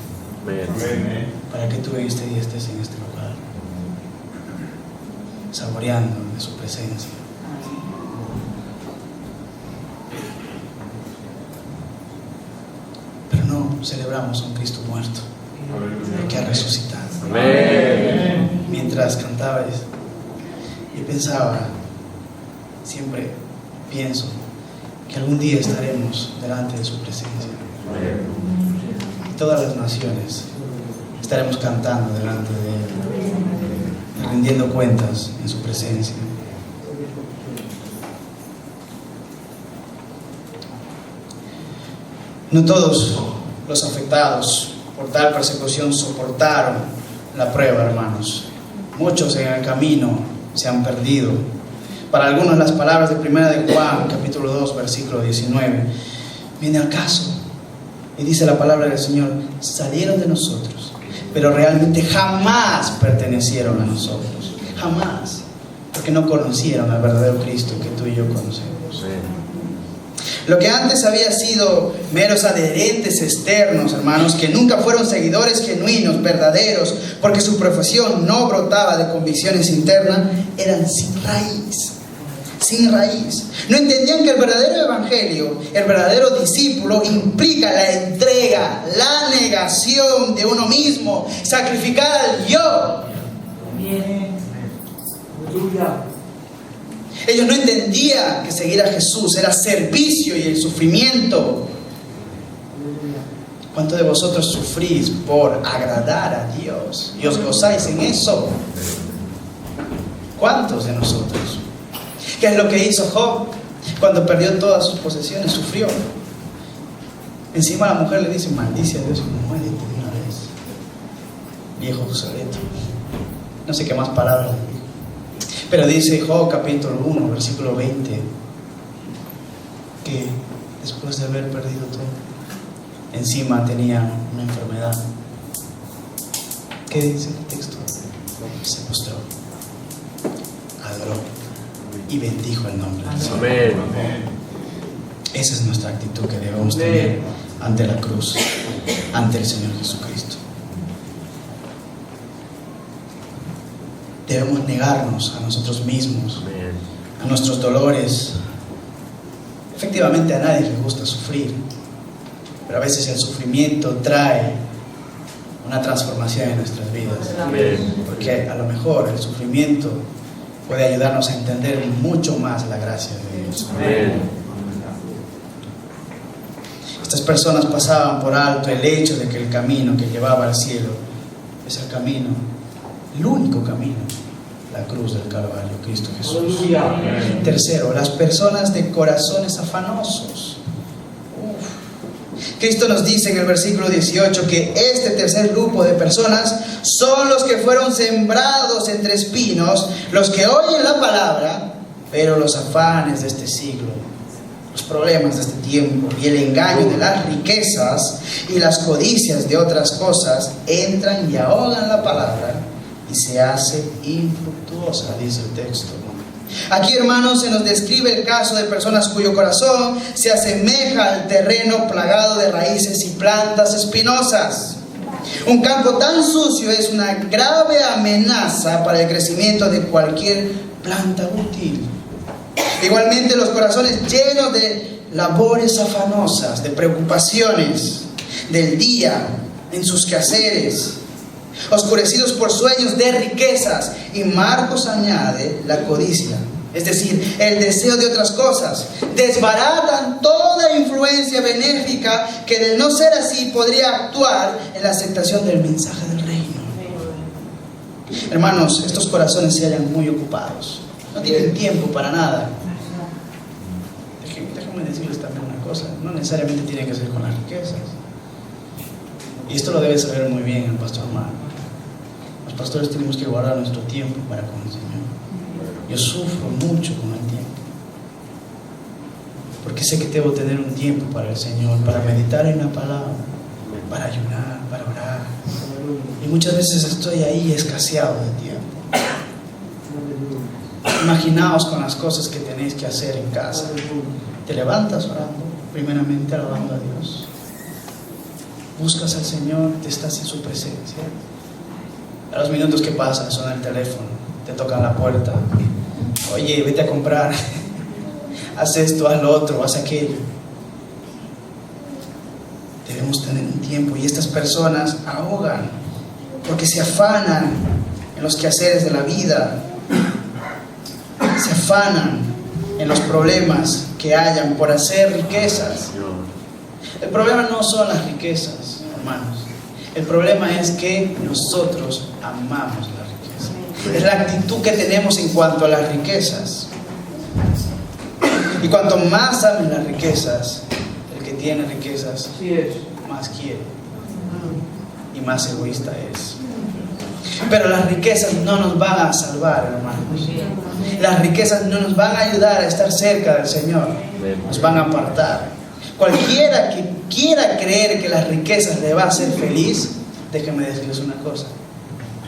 Amén. Para que tú en este día estés en este lugar, saboreando de su presencia. Pero no celebramos a un Cristo muerto, que ha resucitado. Amén. Mientras cantaba y pensaba, siempre pienso que algún día estaremos delante de su presencia. Y todas las naciones estaremos cantando delante de Él, rindiendo cuentas en su presencia. No todos los afectados por tal persecución soportaron la prueba, hermanos. Muchos en el camino se han perdido. Para algunos las palabras de 1 de Juan, capítulo 2, versículo 19, viene al caso. Y dice la palabra del Señor, salieron de nosotros, pero realmente jamás pertenecieron a nosotros. Jamás. Porque no conocieron al verdadero Cristo que tú y yo conocemos. Lo que antes había sido meros adherentes externos, hermanos, que nunca fueron seguidores genuinos, verdaderos, porque su profesión no brotaba de convicciones internas, eran sin raíz. Sin raíz. No entendían que el verdadero evangelio, el verdadero discípulo, implica la entrega, la negación de uno mismo, sacrificar al yo. Ellos no entendían que seguir a Jesús era servicio y el sufrimiento. ¿Cuántos de vosotros sufrís por agradar a Dios y os gozáis en eso? ¿Cuántos de nosotros? ¿Qué es lo que hizo Job? Cuando perdió todas sus posesiones, sufrió. Encima la mujer le dice, maldice a Dios y muérete de una vez. Viejo obsoleto. No sé qué más palabras le dijo. Pero dice Job capítulo 1, versículo 20, que después de haber perdido todo, encima tenía una enfermedad. ¿Qué dice el texto? Se postró, adoró. y bendijo el nombre del Señor. Amén. Esa es nuestra actitud que debemos tener ante la cruz, ante el Señor Jesucristo. Debemos negarnos a nosotros mismos, Amén. a nuestros dolores. Efectivamente, a nadie le gusta sufrir, pero a veces el sufrimiento trae una transformación en nuestras vidas. Amén. Porque a lo mejor el sufrimiento puede ayudarnos a entender mucho más la gracia de Dios. Amén. Estas personas pasaban por alto el hecho de que el camino que llevaba al cielo es el camino, el único camino, la cruz del Calvario, Cristo Jesús. Aleluya. Tercero, las personas de corazones afanosos. Cristo nos dice en el versículo 18 que este tercer grupo de personas son los que fueron sembrados entre espinos, los que oyen la palabra, pero los afanes de este siglo, los problemas de este tiempo y el engaño de las riquezas y las codicias de otras cosas entran y ahogan la palabra y se hace infructuosa, dice el texto. Aquí, hermanos, se nos describe el caso de personas cuyo corazón se asemeja al terreno plagado de raíces y plantas espinosas. Un campo tan sucio es una grave amenaza para el crecimiento de cualquier planta útil. Igualmente, los corazones llenos de labores afanosas, de preocupaciones del día en sus quehaceres, oscurecidos por sueños de riquezas, y Marcos añade la codicia, es decir, el deseo de otras cosas, desbaratan toda influencia benéfica que, de no ser así, podría actuar en la aceptación del mensaje del reino. Hermanos, estos corazones se hallan muy ocupados, no tienen tiempo para nada. Déjenme decirles también una cosa, no necesariamente tiene que ser con las riquezas. Y esto lo debe saber muy bien el pastor Marco. Los pastores tenemos que guardar nuestro tiempo para con el Señor. Yo sufro mucho con el tiempo, porque sé que debo tener un tiempo para el Señor, para meditar en la palabra, para ayunar, para orar. Y muchas veces estoy ahí escaseado de tiempo. Imaginaos con las cosas que tenéis que hacer en casa. Te levantas orando, primeramente alabando a Dios. Buscas al Señor, te estás en su presencia. A los minutos que pasan, suena el teléfono, te tocan la puerta. Oye, vete a comprar. Haz esto, haz lo otro, haz aquello. Debemos tener un tiempo, y estas personas ahogan porque se afanan en los quehaceres de la vida. Se afanan en los problemas que hayan por hacer riquezas. El problema no son las riquezas, hermanos. El problema es que nosotros amamos la riqueza. Es la actitud que tenemos en cuanto a las riquezas. Y cuanto más amen las riquezas, el que tiene riquezas más quiere y más egoísta es. Pero las riquezas no nos van a salvar, hermanos. Las riquezas no nos van a ayudar a estar cerca del Señor. Nos van a apartar. Cualquiera que quiera creer que las riquezas le va a hacer feliz, déjenme decirles una cosa: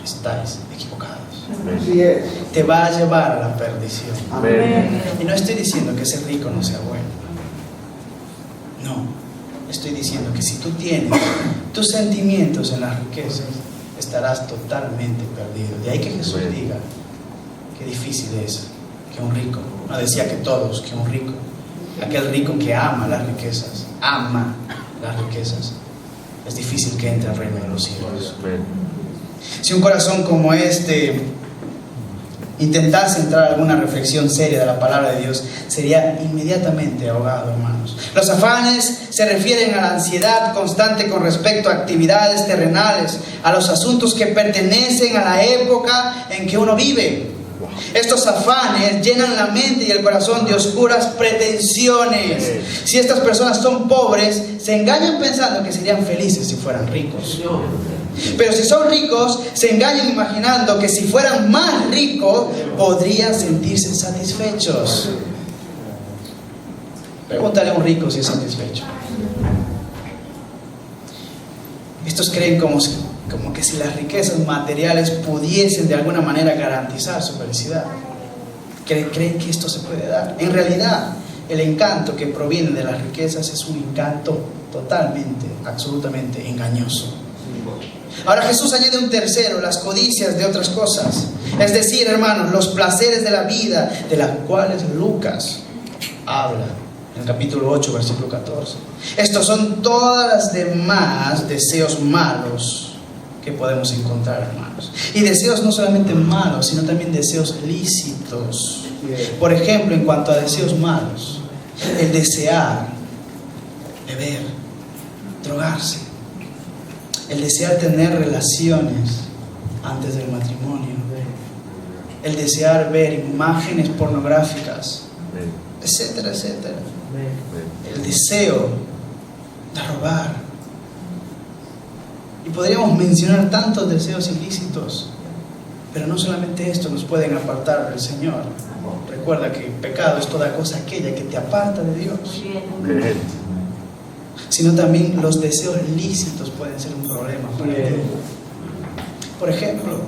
estáis equivocados. Así es. Te va a llevar a la perdición. Amén. Y no estoy diciendo que ser rico no sea bueno. No, estoy diciendo que si tú tienes tus sentimientos en las riquezas, estarás totalmente perdido. De ahí que Jesús diga qué difícil es que un rico, no decía que todos, que un rico, aquel rico que ama las riquezas, es difícil que entre al reino de los cielos. Si un corazón como este intentase entrar a alguna reflexión seria de la palabra de Dios, sería inmediatamente ahogado, hermanos. Los afanes se refieren a la ansiedad constante con respecto a actividades terrenales, a los asuntos que pertenecen a la época en que uno vive. Estos afanes llenan la mente y el corazón de oscuras pretensiones. Si estas personas son pobres, se engañan pensando que serían felices si fueran ricos. Pero si son ricos, se engañan imaginando que si fueran más ricos, podrían sentirse satisfechos. Pregúntale a un rico si es satisfecho. Estos creen como que si las riquezas materiales pudiesen de alguna manera garantizar su felicidad. creen que esto se puede dar. En realidad, el encanto que proviene de las riquezas es un encanto totalmente, absolutamente engañoso. Ahora Jesús añade un tercero, las codicias de otras cosas. Es decir, hermanos, los placeres de la vida, de las cuales Lucas habla en el capítulo 8, versículo 14. Estos son todas las demás deseos malos que podemos encontrar, hermanos. Y deseos no solamente malos, sino también deseos lícitos. Por ejemplo, en cuanto a deseos malos, el desear beber, drogarse, el desear tener relaciones antes del matrimonio, el desear ver imágenes pornográficas, etcétera, etcétera. El deseo de robar. Y podríamos mencionar tantos deseos ilícitos, pero no solamente esto nos pueden apartar del Señor. Recuerda que pecado es toda cosa aquella que te aparta de Dios, sino también los deseos lícitos pueden ser un problema para ti. Por ejemplo,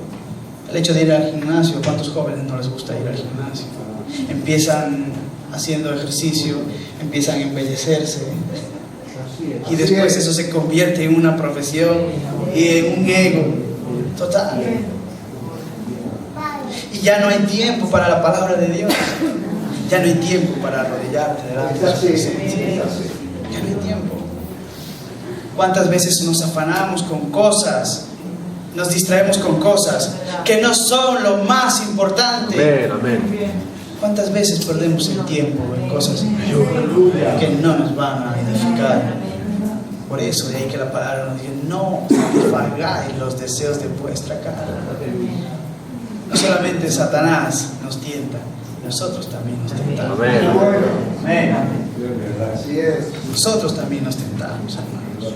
el hecho de ir al gimnasio. ¿Cuántos jóvenes no les gusta ir al gimnasio? Empiezan haciendo ejercicio, empiezan a embellecerse, y después eso se convierte en una profesión y en un ego total. Y ya no hay tiempo para la palabra de Dios, ya no hay tiempo para arrodillarte delante de su presencia, ya no hay tiempo. ¿Cuántas veces nos afanamos con cosas, nos distraemos con cosas que no son lo más importante? ¿Cuántas veces perdemos el tiempo en cosas que no nos van a edificar? Por eso de ahí que la palabra nos dice: no satisfagáis los deseos de vuestra carne. No solamente Satanás nos tienta, nosotros también nos tentamos. Amén. Así es. Nosotros también nos tentamos, hermanos.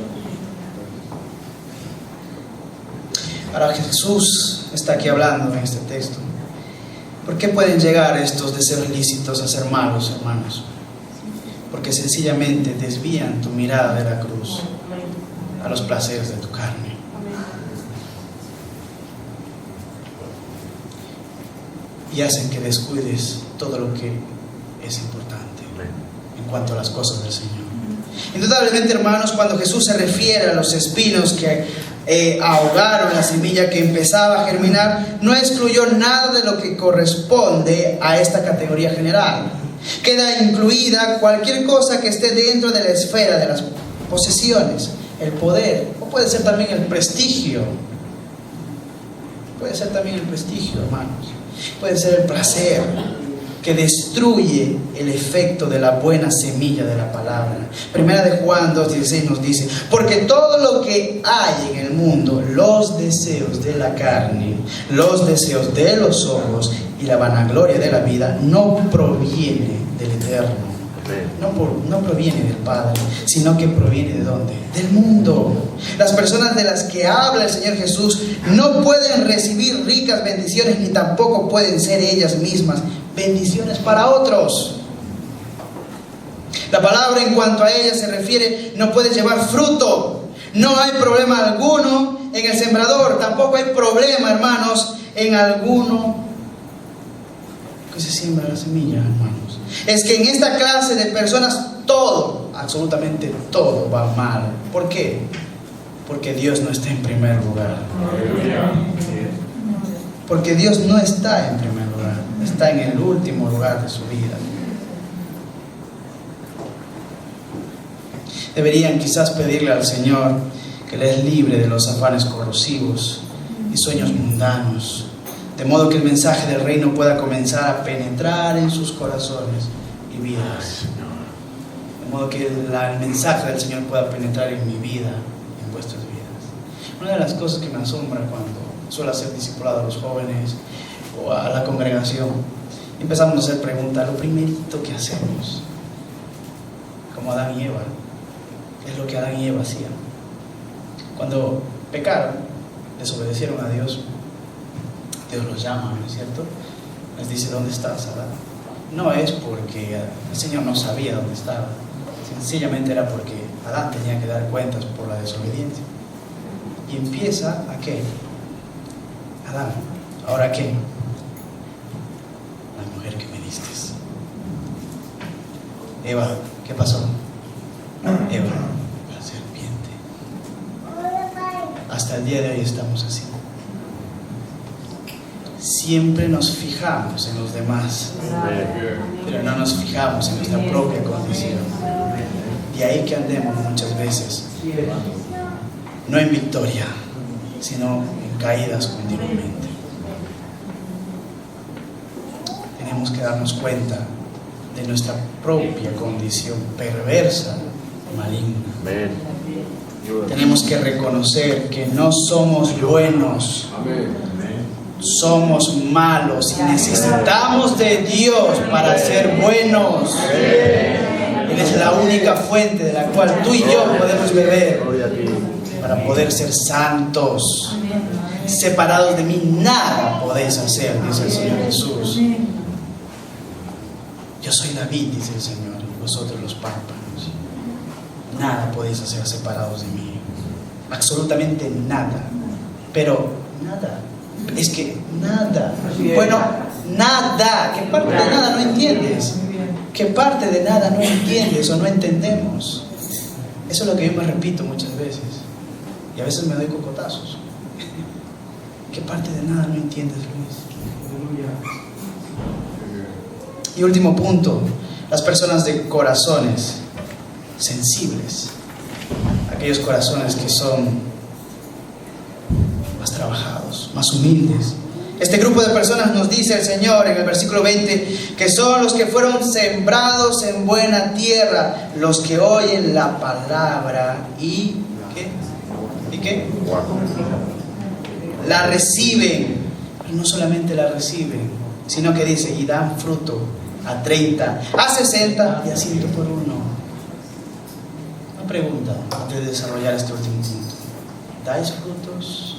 Ahora Jesús está aquí hablando en este texto. ¿Por qué pueden llegar estos deseos lícitos a ser malos, hermanos? Porque sencillamente desvían tu mirada de la cruz a los placeres de tu carne. Y hacen que descuides todo lo que es importante en cuanto a las cosas del Señor. Indudablemente, hermanos, cuando Jesús se refiere a los espinos que ahogaron la semilla que empezaba a germinar, no excluyó nada de lo que corresponde a esta categoría general. Queda incluida cualquier cosa que esté dentro de la esfera de las posesiones, el poder, o puede ser también el prestigio. Puede ser también el prestigio, hermanos. Puede ser el placer, que destruye el efecto de la buena semilla de la palabra. Primera de Juan 2:16 nos dice: porque todo lo que hay en el mundo, los deseos de la carne, los deseos de los ojos y la vanagloria de la vida, no proviene del Eterno. No proviene del Padre, sino que proviene ¿de dónde? Del mundo. Las personas de las que habla el Señor Jesús no pueden recibir ricas bendiciones, ni tampoco pueden ser ellas mismas bendiciones para otros. La palabra en cuanto a ella se refiere, no puede llevar fruto. No hay problema alguno en el sembrador, tampoco hay problema, hermanos, en alguno que se siembra la semilla, hermanos. Es que en esta clase de personas todo, absolutamente todo va mal. ¿Por qué? Porque Dios no está en primer lugar. Porque Dios no está en primer lugar, está en el último lugar de su vida. Deberían quizás pedirle al Señor que les libre de los afanes corrosivos y sueños mundanos, de modo que el mensaje del reino pueda comenzar a penetrar en sus corazones y vidas. De modo que el mensaje del Señor pueda penetrar en mi vida, en vuestras vidas. Una de las cosas que me asombra cuando suelo hacer discipulado a los jóvenes o a la congregación, empezamos a hacer preguntas. Lo primerito que hacemos, como Adán y Eva, es lo que Adán y Eva hacían. Cuando pecaron, desobedecieron a Dios, Dios los llama, ¿no es cierto? Les dice: ¿dónde estás, Adán? No es porque el Señor no sabía dónde estaba, sencillamente era porque Adán tenía que dar cuentas por la desobediencia. Y empieza ¿a qué? Adán, ¿ahora qué? La mujer que me comiste. Eva, ¿qué pasó? Eva, la serpiente. Hasta el día de hoy estamos así. Siempre nos fijamos en los demás, pero no nos fijamos en nuestra propia condición. De ahí que andemos muchas veces, no en victoria, sino en caídas continuamente. Tenemos que darnos cuenta de nuestra propia condición perversa, maligna. Tenemos que reconocer que no somos buenos, somos malos y necesitamos de Dios para ser buenos. Él es la única fuente de la cual tú y yo podemos beber para poder ser santos. Separados de mí nada podéis hacer, dice el Señor Jesús. Yo soy David, dice el Señor, y vosotros los pámpanos. Nada podéis hacer separados de mí. Absolutamente nada. Pero nada. Es que nada. Bueno, nada. ¿Qué parte de nada no entiendes? ¿Qué parte de nada no entiendes o no entendemos? Eso es lo que yo me repito muchas veces. Y a veces me doy cocotazos. ¿Qué parte de nada no entiendes, Luis? Y último punto, las personas de corazones sensibles, aquellos corazones que son más trabajados, más humildes. Este grupo de personas nos dice el Señor en el versículo 20 que son los que fueron sembrados en buena tierra, los que oyen la palabra y ¿qué? La reciben, y no solamente la reciben, sino que dice y dan fruto a 30, a 60 y a 100 por uno. Una pregunta antes de desarrollar este último punto: ¿dais frutos?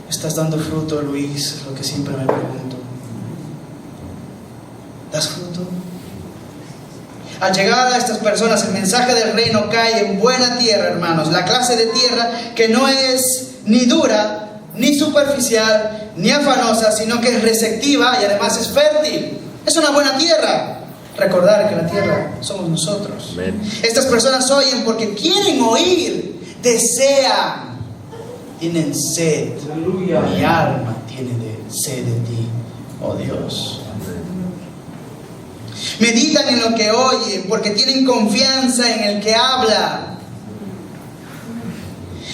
¿Estás dando fruto, Luis? Es lo que siempre me pregunto. ¿Das fruto? Al llegar a estas personas, el mensaje del reino cae en buena tierra, hermanos. La clase de tierra que no es ni dura, ni superficial, ni afanosa, sino que es receptiva y además es fértil. Es una buena tierra. Recordar que la tierra somos nosotros. Amén. Estas personas oyen porque quieren oír, desean, tienen sed. Aleluya. Mi alma tiene sed de ti, oh Dios. Meditan en lo que oyen porque tienen confianza en el que habla.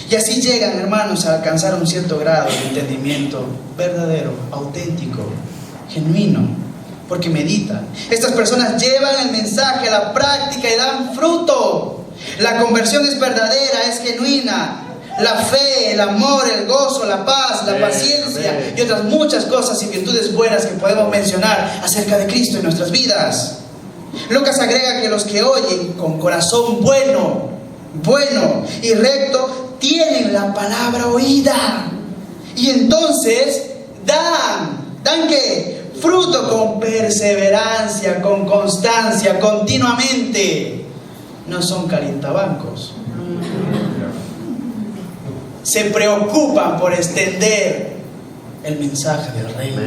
Y así llegan, hermanos, a alcanzar un cierto grado de entendimiento verdadero, auténtico, genuino, porque meditan. Estas personas llevan el mensaje a la práctica y dan fruto. La conversión es verdadera, es genuina. La fe, el amor, el gozo, la paz, la paciencia y otras muchas cosas y virtudes buenas que podemos mencionar acerca de Cristo en nuestras vidas. Lucas agrega que los que oyen con corazón bueno y recto tienen la palabra oída y entonces dan ¿qué? Fruto con perseverancia, con constancia, continuamente. No son calientabancos. Se preocupan por extender el mensaje del reino.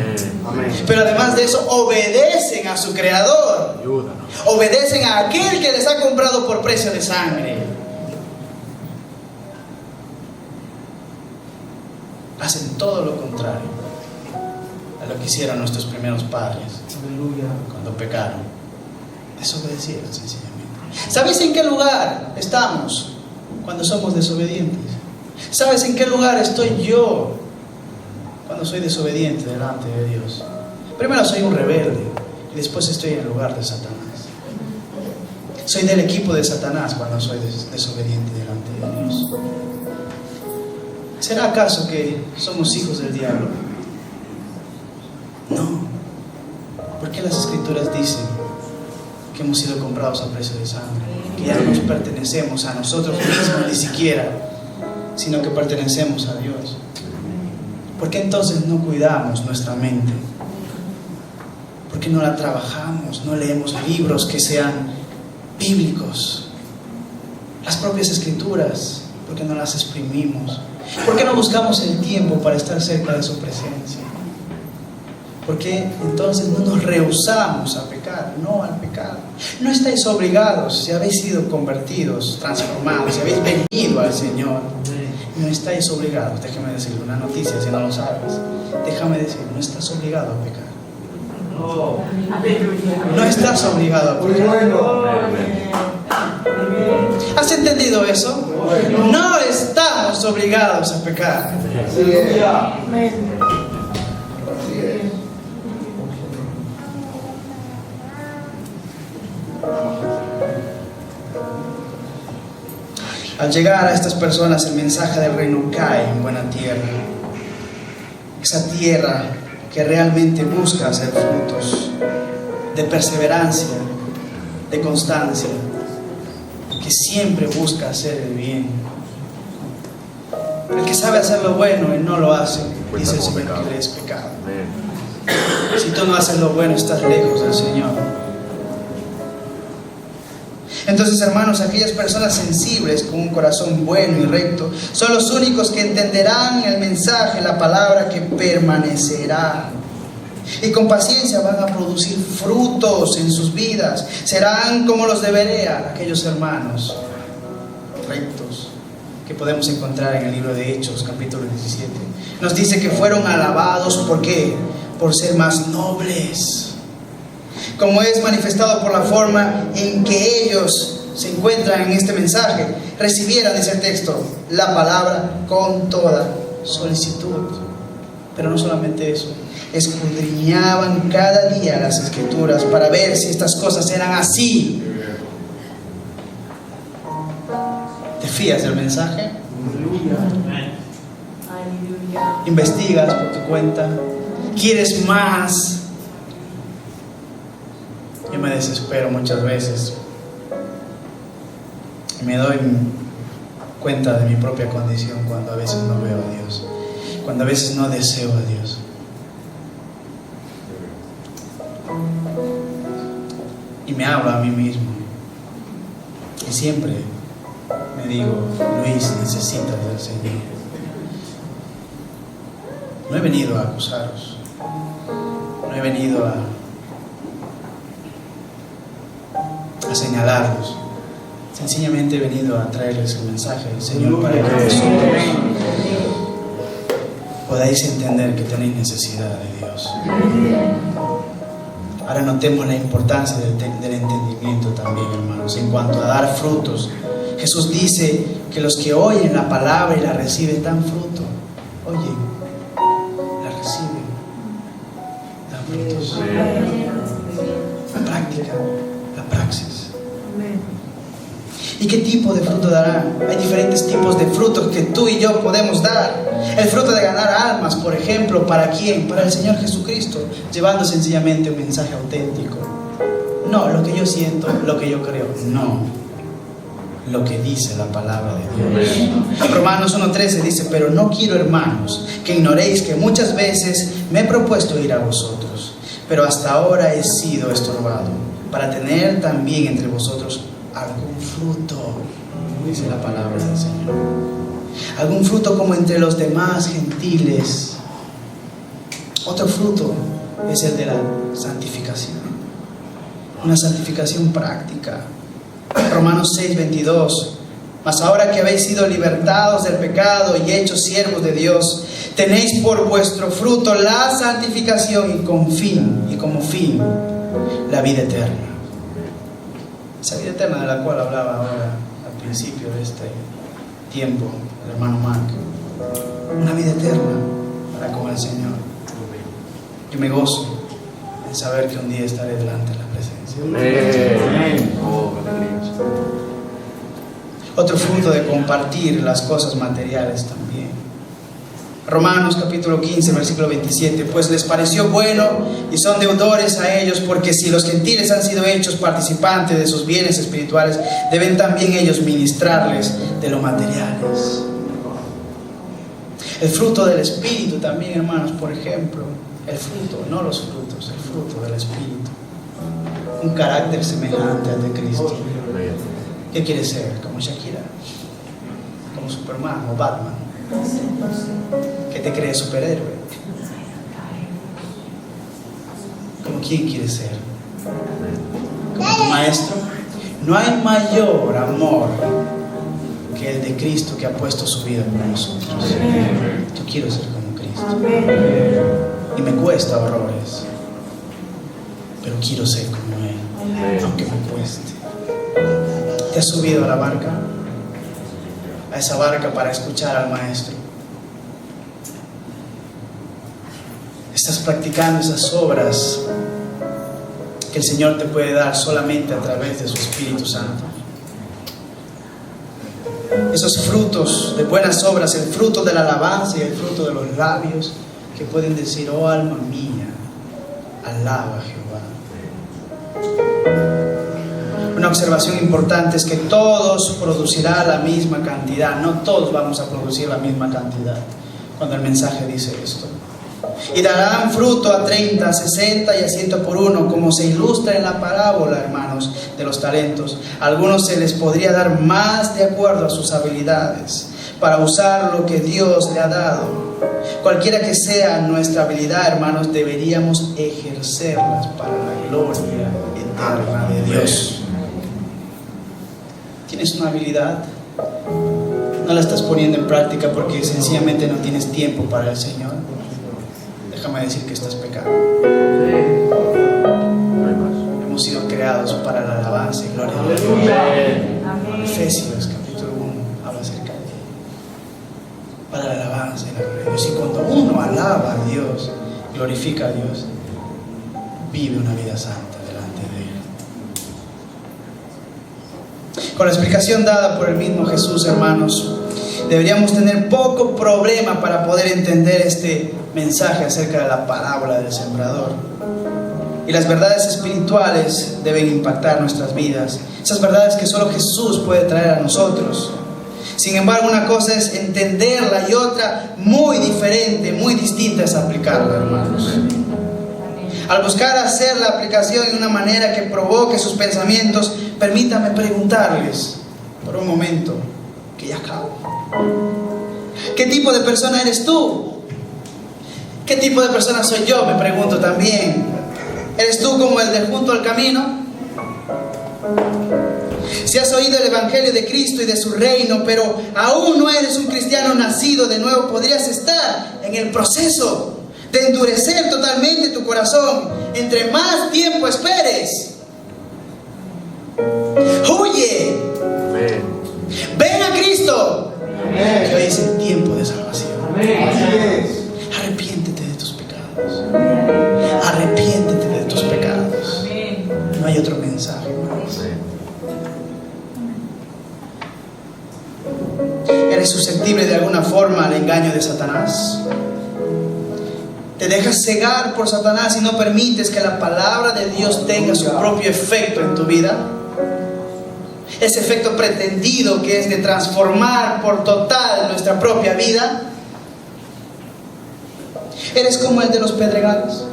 Pero además de eso, obedecen a su Creador. Obedecen a aquel que les ha comprado por precio de sangre. Hacen todo lo contrario a lo que hicieron nuestros primeros padres cuando pecaron. Desobedecieron sencillamente. ¿Sabes en qué lugar estamos cuando somos desobedientes? ¿Sabes en qué lugar estoy yo cuando soy desobediente delante de Dios? Primero soy un rebelde y después estoy en el lugar de Satanás. Soy del equipo de Satanás cuando soy desobediente delante de Dios. ¿Será acaso que somos hijos del diablo? No. ¿Por qué las Escrituras dicen que hemos sido comprados a precio de sangre? Que ya no nos pertenecemos a nosotros mismos ni siquiera, sino que pertenecemos a Dios. ¿Por qué entonces no cuidamos nuestra mente? ¿Por qué no la trabajamos? No leemos libros que sean bíblicos. Las propias Escrituras, ¿por qué no las exprimimos? ¿Por qué no buscamos el tiempo para estar cerca de su presencia? Porque entonces no nos rehusamos a pecar, no al pecado. No estáis obligados, si habéis sido convertidos, transformados, si habéis venido al Señor. No estáis obligados, déjame decirle una noticia si no lo sabes. Déjame decir, no estás obligado a pecar. No estás obligado a pecar. ¿Has entendido eso? No estamos obligados a pecar. Al llegar a estas personas el mensaje del reino cae en buena tierra. Esa tierra que realmente busca hacer frutos de perseverancia, de constancia, que siempre busca hacer el bien. El que sabe hacer lo bueno y no lo hace, dice el Señor que le es pecado. Si tú no haces lo bueno, estás lejos del Señor. Entonces, hermanos, aquellas personas sensibles con un corazón bueno y recto son los únicos que entenderán el mensaje, la palabra que permanecerá. Y con paciencia van a producir frutos en sus vidas. Serán como los de Berea, aquellos hermanos rectos que podemos encontrar en el libro de Hechos, capítulo 17. Nos dice que fueron alabados, ¿por qué? Por ser más nobles. Como es manifestado por la forma en que ellos se encuentran en este mensaje, recibieran ese texto, la palabra con toda solicitud. Pero no solamente eso, escudriñaban cada día las Escrituras para ver si estas cosas eran así. ¿Te fías del mensaje? ¿Investigas por tu cuenta? ¿Quieres más? Yo me desespero muchas veces. Me doy cuenta de mi propia condición cuando a veces no veo a Dios, cuando a veces no deseo a Dios. Y me hablo a mí mismo. Y siempre me digo, Luis, necesitas del Señor. No he venido a acusaros. No he venido a señalarlos. Sencillamente he venido a traerles el mensaje del Señor para que vosotros podáis entender que tenéis necesidad de Dios. Ahora notemos la importancia del entendimiento también, hermanos, en cuanto a dar frutos. Jesús dice que los que oyen la palabra y la reciben dan fruto. Oyen, la reciben, dan frutos. La práctica, la praxis. ¿Y qué tipo de fruto darán? Hay diferentes tipos de frutos que tú y yo podemos dar. El fruto de ganar almas, por ejemplo, ¿para quién? Para el Señor Jesucristo, llevando sencillamente un mensaje auténtico. No lo que yo siento, lo que yo creo, no, lo que dice la palabra de Dios. Romanos 1:13 dice, pero no quiero, hermanos, que ignoréis que muchas veces me he propuesto ir a vosotros, pero hasta ahora he sido estorbado, para tener también entre vosotros algún fruto, dice la palabra del Señor. Algún fruto como entre los demás gentiles. Otro fruto es el de la santificación. Una santificación práctica. Romanos 6:22. Mas ahora que habéis sido libertados del pecado y hechos siervos de Dios, tenéis por vuestro fruto la santificación y como fin la vida eterna. Esa vida eterna de la cual hablaba ahora al principio de este tiempo el hermano Mark. Una vida eterna para con el Señor. Yo me gozo en saber que un día estaré delante de la presencia. Amén. Otro fruto de compartir las cosas materiales también. Romanos capítulo 15, versículo 27. Pues les pareció bueno y son deudores a ellos, porque si los gentiles han sido hechos participantes de sus bienes espirituales, deben también ellos ministrarles de los materiales. El fruto del Espíritu también, hermanos, por ejemplo. El fruto, no los frutos, el fruto del Espíritu. Un carácter semejante al de Cristo. ¿Qué quiere ser? Como Shakira, como Superman o Batman. ¿Qué te crees superhéroe? ¿Como quién quieres ser? ¿Como tu maestro? No hay mayor amor que el de Cristo, que ha puesto su vida por nosotros. Yo quiero ser como Cristo. Y me cuesta horrores, pero quiero ser como Él, aunque me cueste. ¿Te has subido a la barca? A esa barca para escuchar al Maestro. Estás practicando esas obras que el Señor te puede dar solamente a través de su Espíritu Santo. Esos frutos de buenas obras, el fruto de la alabanza y el fruto de los labios que pueden decir: oh alma mía, alaba a Jehová. Una observación importante es que todos producirán la misma cantidad. No todos vamos a producir la misma cantidad cuando el mensaje dice esto. Y darán fruto a 30, 60 y a 100 por uno, como se ilustra en la parábola, hermanos, de los talentos. A algunos se les podría dar más de acuerdo a sus habilidades para usar lo que Dios le ha dado. Cualquiera que sea nuestra habilidad, hermanos, deberíamos ejercerlas para la gloria eterna de Dios. ¿Tienes una habilidad? ¿No la estás poniendo en práctica porque sencillamente no tienes tiempo para el Señor? Déjame decir que estás pecando. Hemos sido creados para la alabanza y gloria de Dios. Efesios capítulo 1 habla acerca de ello. Para la alabanza y la gloria de Dios. Y cuando uno alaba a Dios, glorifica a Dios, vive una vida santa delante de Él. Con la explicación dada por el mismo Jesús, hermanos, deberíamos tener poco problema para poder entender este mensaje acerca de la parábola del sembrador. Y las verdades espirituales deben impactar nuestras vidas. Esas verdades que solo Jesús puede traer a nosotros. Sin embargo, una cosa es entenderla y otra muy diferente, muy distinta es aplicarla, hermanos. Al buscar hacer la aplicación de una manera que provoque sus pensamientos, permítame preguntarles por un momento, que ya acabo. ¿Qué tipo de persona eres tú? ¿Qué tipo de persona soy yo? Me pregunto también. ¿Eres tú como el de junto al camino? Si has oído el Evangelio de Cristo y de su reino, pero aún no eres un cristiano nacido de nuevo, podrías estar en el proceso de endurecer totalmente tu corazón. Entre más tiempo esperes, huye. Ven a Cristo. Que hoy es el tiempo de salvación. Arrepiéntete de tus pecados. Arrepiéntete de tus pecados. No hay otro mensaje más. ¿Eres susceptible de alguna forma al engaño de Satanás? ¿Te dejas cegar por Satanás y no permites que la palabra de Dios tenga su propio efecto en tu vida? Ese efecto pretendido que es de transformar por total nuestra propia vida. ¿Eres como el de los pedregales?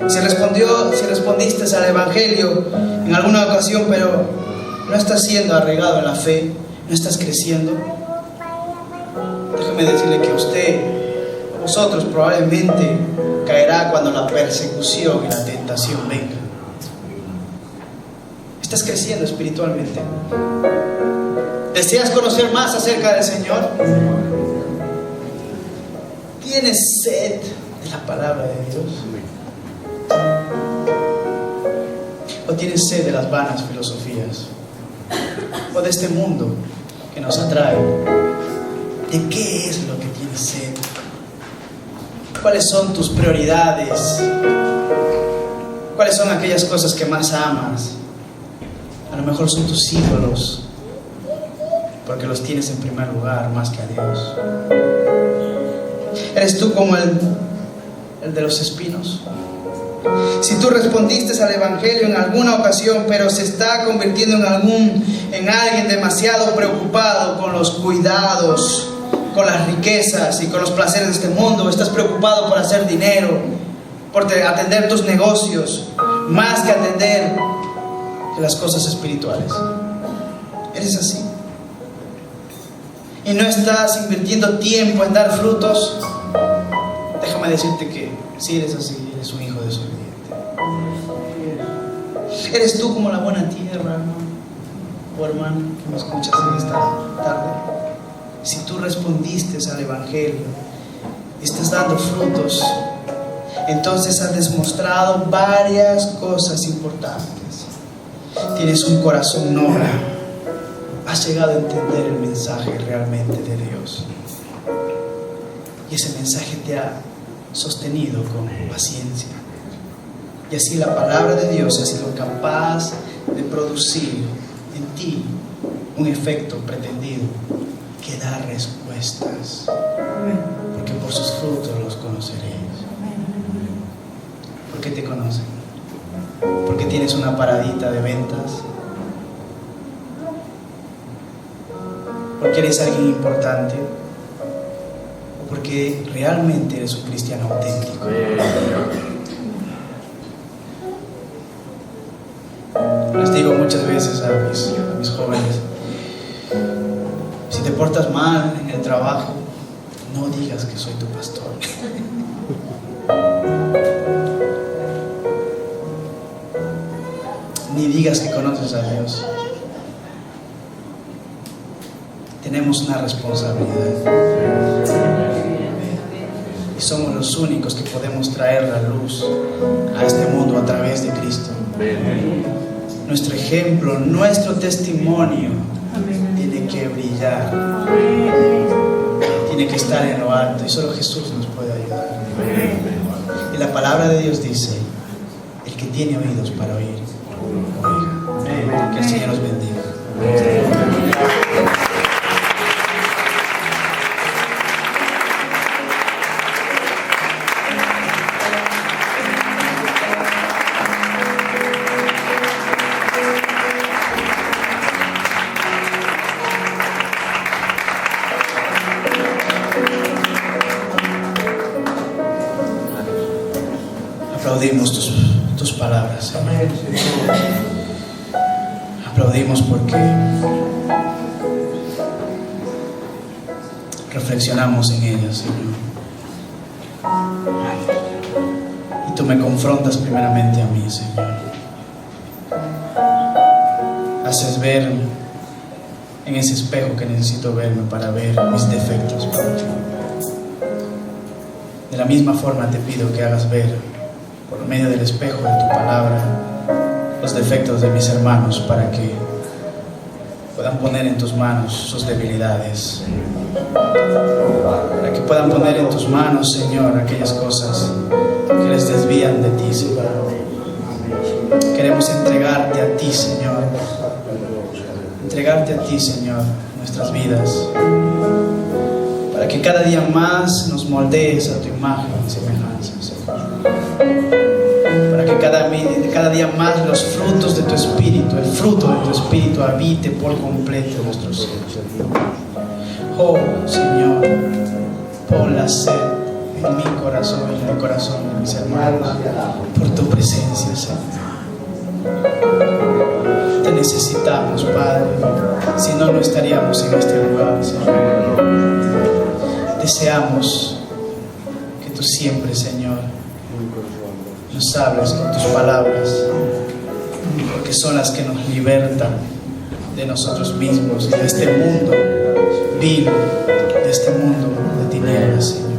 Si respondiste al Evangelio en alguna ocasión, pero no estás siendo arraigado en la fe, no estás creciendo, déjame decirle que usted, vosotros probablemente caerá cuando la persecución y la tentación vengan. ¿Estás creciendo espiritualmente? ¿Deseas conocer más acerca del Señor? ¿Tienes sed de la palabra de Dios? ¿O tienes sed de las vanas filosofías? ¿O de este mundo que nos atrae? ¿De qué es lo que tienes sed? ¿Cuáles son tus prioridades? ¿Cuáles son aquellas cosas que más amas? A lo mejor son tus ídolos, porque los tienes en primer lugar más que a Dios. ¿Eres tú como el de los espinos? Si tú respondiste al Evangelio en alguna ocasión, pero se está convirtiendo en alguien demasiado preocupado con los cuidados, con las riquezas y con los placeres de este mundo, estás preocupado por hacer dinero, por atender tus negocios, más que atender las cosas espirituales. ¿Eres así? ¿Y no estás invirtiendo tiempo en dar frutos? Déjame déjame decirte que si eres así, eres un hijo desobediente. ¿Eres tú como la buena tierra, hermano o hermano que me escuchas en esta tarde? Si tú respondiste al Evangelio y estás dando frutos, entonces has demostrado varias cosas importantes. Tienes un corazón noble. Has llegado a entender el mensaje realmente de Dios. Y ese mensaje te ha sostenido con paciencia. Y así la palabra de Dios ha sido capaz de producir en ti un efecto pretendido que da respuestas. Porque por sus frutos los conoceréis. ¿Por qué te conocen? Porque tienes una paradita de ventas. Porque eres alguien importante. O porque realmente eres un cristiano auténtico. Les digo muchas veces a mis jóvenes: si te portas mal en el trabajo, no digas que soy tu pastor. Ni digas que conoces a Dios. Tenemos una responsabilidad. Y somos los únicos que podemos traer la luz a este mundo a través de Cristo. Nuestro ejemplo, nuestro testimonio tiene que brillar. Tiene que estar en lo alto. Y solo Jesús nos puede ayudar. Y la palabra de Dios dice: el que tiene oídos para oír, oiga. Que el Señor los bendiga. Aplaudimos tus palabras, Señor. Aplaudimos porque reflexionamos en ellas, Señor. Y tú me confrontas primeramente a mí, Señor. Haces ver en ese espejo que necesito verme para ver mis defectos, Padre. De la misma forma te pido que hagas ver por medio del espejo de tu palabra los defectos de mis hermanos, para que puedan poner en tus manos sus debilidades, para que puedan poner en tus manos, Señor, aquellas cosas que les desvían de ti, Señor. Queremos entregarte a ti, Señor, nuestras vidas, para que cada día más nos moldees a tu imagen y semejanza, Señor. Para que cada día más los frutos de tu Espíritu, el fruto de tu Espíritu habite por completo en nuestros seres. Oh, Señor, pon la sed en mi corazón y en el corazón de mis hermanos por tu presencia, Señor. Te necesitamos, Padre. Si no, no estaríamos en este lugar, Señor. Deseamos que tú siempre, Señor, nos hables con tus palabras, porque son las que nos libertan de nosotros mismos, de este mundo vil, de este mundo de tinieblas, Señor.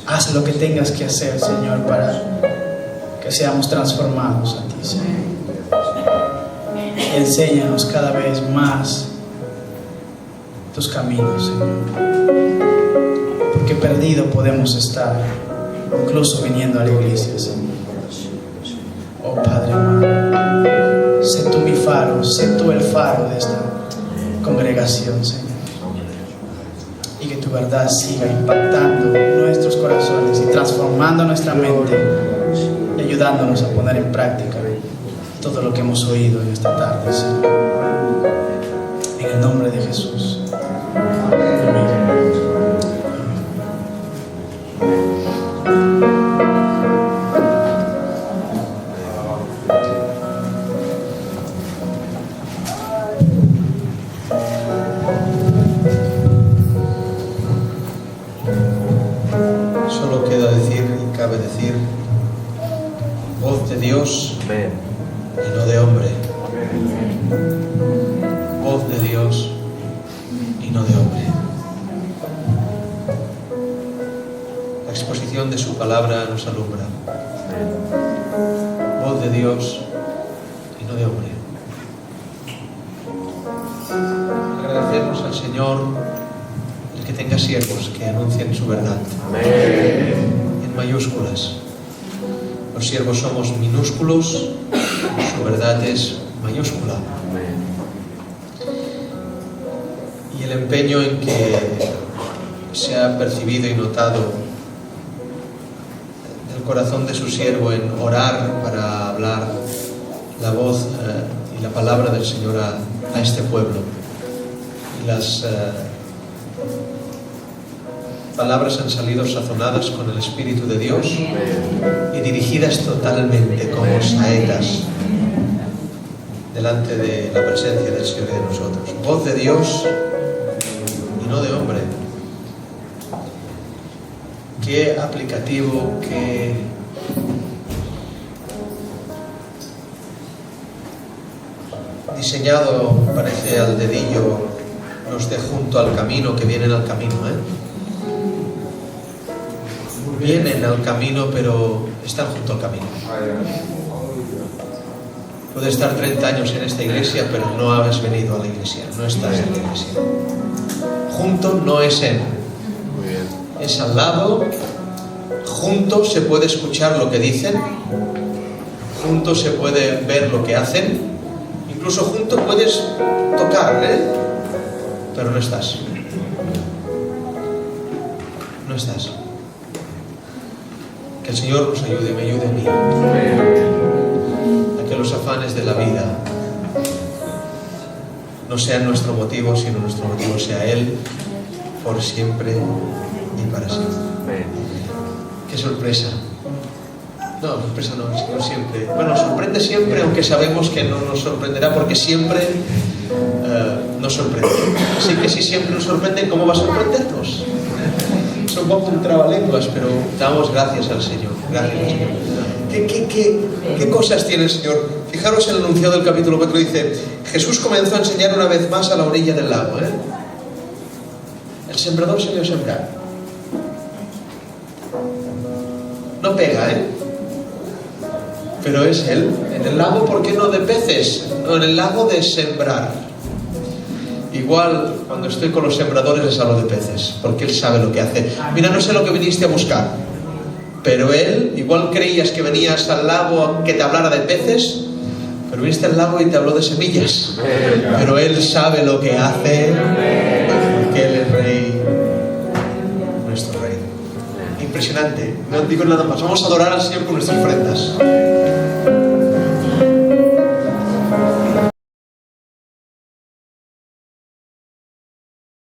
Haz lo que tengas que hacer, Señor, para que seamos transformados a ti, Señor. Y enséñanos cada vez más tus caminos, Señor, porque perdido podemos estar, incluso viniendo a la iglesia, Señor. Oh Padre amado, sé tú mi faro, sé tú el faro de esta congregación, Señor, y que tu verdad siga impactando nuestros corazones y transformando nuestra mente y ayudándonos a poner en práctica todo lo que hemos oído en esta tarde, Señor. En el nombre de Jesús. Amén. Voz de Dios Amén. y no de hombre. Voz de Dios y no de hombre. La exposición de su palabra nos alumbra. Voz de Dios y no de hombre. Agradecemos al Señor el que tenga siervos que anuncien su verdad. Amén. En mayúsculas. Los siervos somos minúsculos, su verdad es mayúscula. Amén. Y el empeño en que se ha percibido y notado del corazón de su siervo en orar para hablar la voz y la palabra del Señor a este pueblo. Y las palabras han salido sazonadas con el Espíritu de Dios y dirigidas totalmente como saetas delante de la presencia del Señor y de nosotros. Voz de Dios y no de hombre. Qué aplicativo, qué diseñado parece al dedillo los de junto al camino que vienen al camino, Vienen al camino, pero están junto al camino. Puedes estar 30 años en esta iglesia, pero no has venido a la iglesia, no estás en la iglesia. Junto no es en, Muy bien. es al lado. Junto se puede escuchar lo que dicen, junto se puede ver lo que hacen, incluso junto puedes tocar, pero no estás. No estás. Que el Señor nos ayude, me ayude a mí, a que los afanes de la vida no sean nuestro motivo, sino nuestro motivo sea Él, por siempre y para siempre. Amén. ¡Qué sorpresa! No, sorpresa no, el Señor siempre. Bueno, nos sorprende siempre, aunque sabemos que no nos sorprenderá, porque siempre nos sorprende. Así que si siempre nos sorprende, ¿cómo va a sorprendernos? Es un poco un trabalenguas, pero damos gracias al Señor. Gracias al Señor. ¿Qué cosas tiene el Señor? Fijaros en el enunciado del capítulo 4, dice: Jesús comenzó a enseñar una vez más a la orilla del lago. El sembrador salió a sembrar. No pega, pero es Él. En el lago, ¿por qué no de peces? No, en el lago de sembrar. Igual, cuando estoy con los sembradores les hablo de peces, porque Él sabe lo que hace. Mira, no sé lo que viniste a buscar, pero Él, igual creías que venías al lago a que te hablara de peces, pero viniste al lago y te habló de semillas. Pero Él sabe lo que hace, porque Él es Rey, nuestro Rey. Impresionante, no digo nada más. Vamos a adorar al Señor con nuestras ofrendas.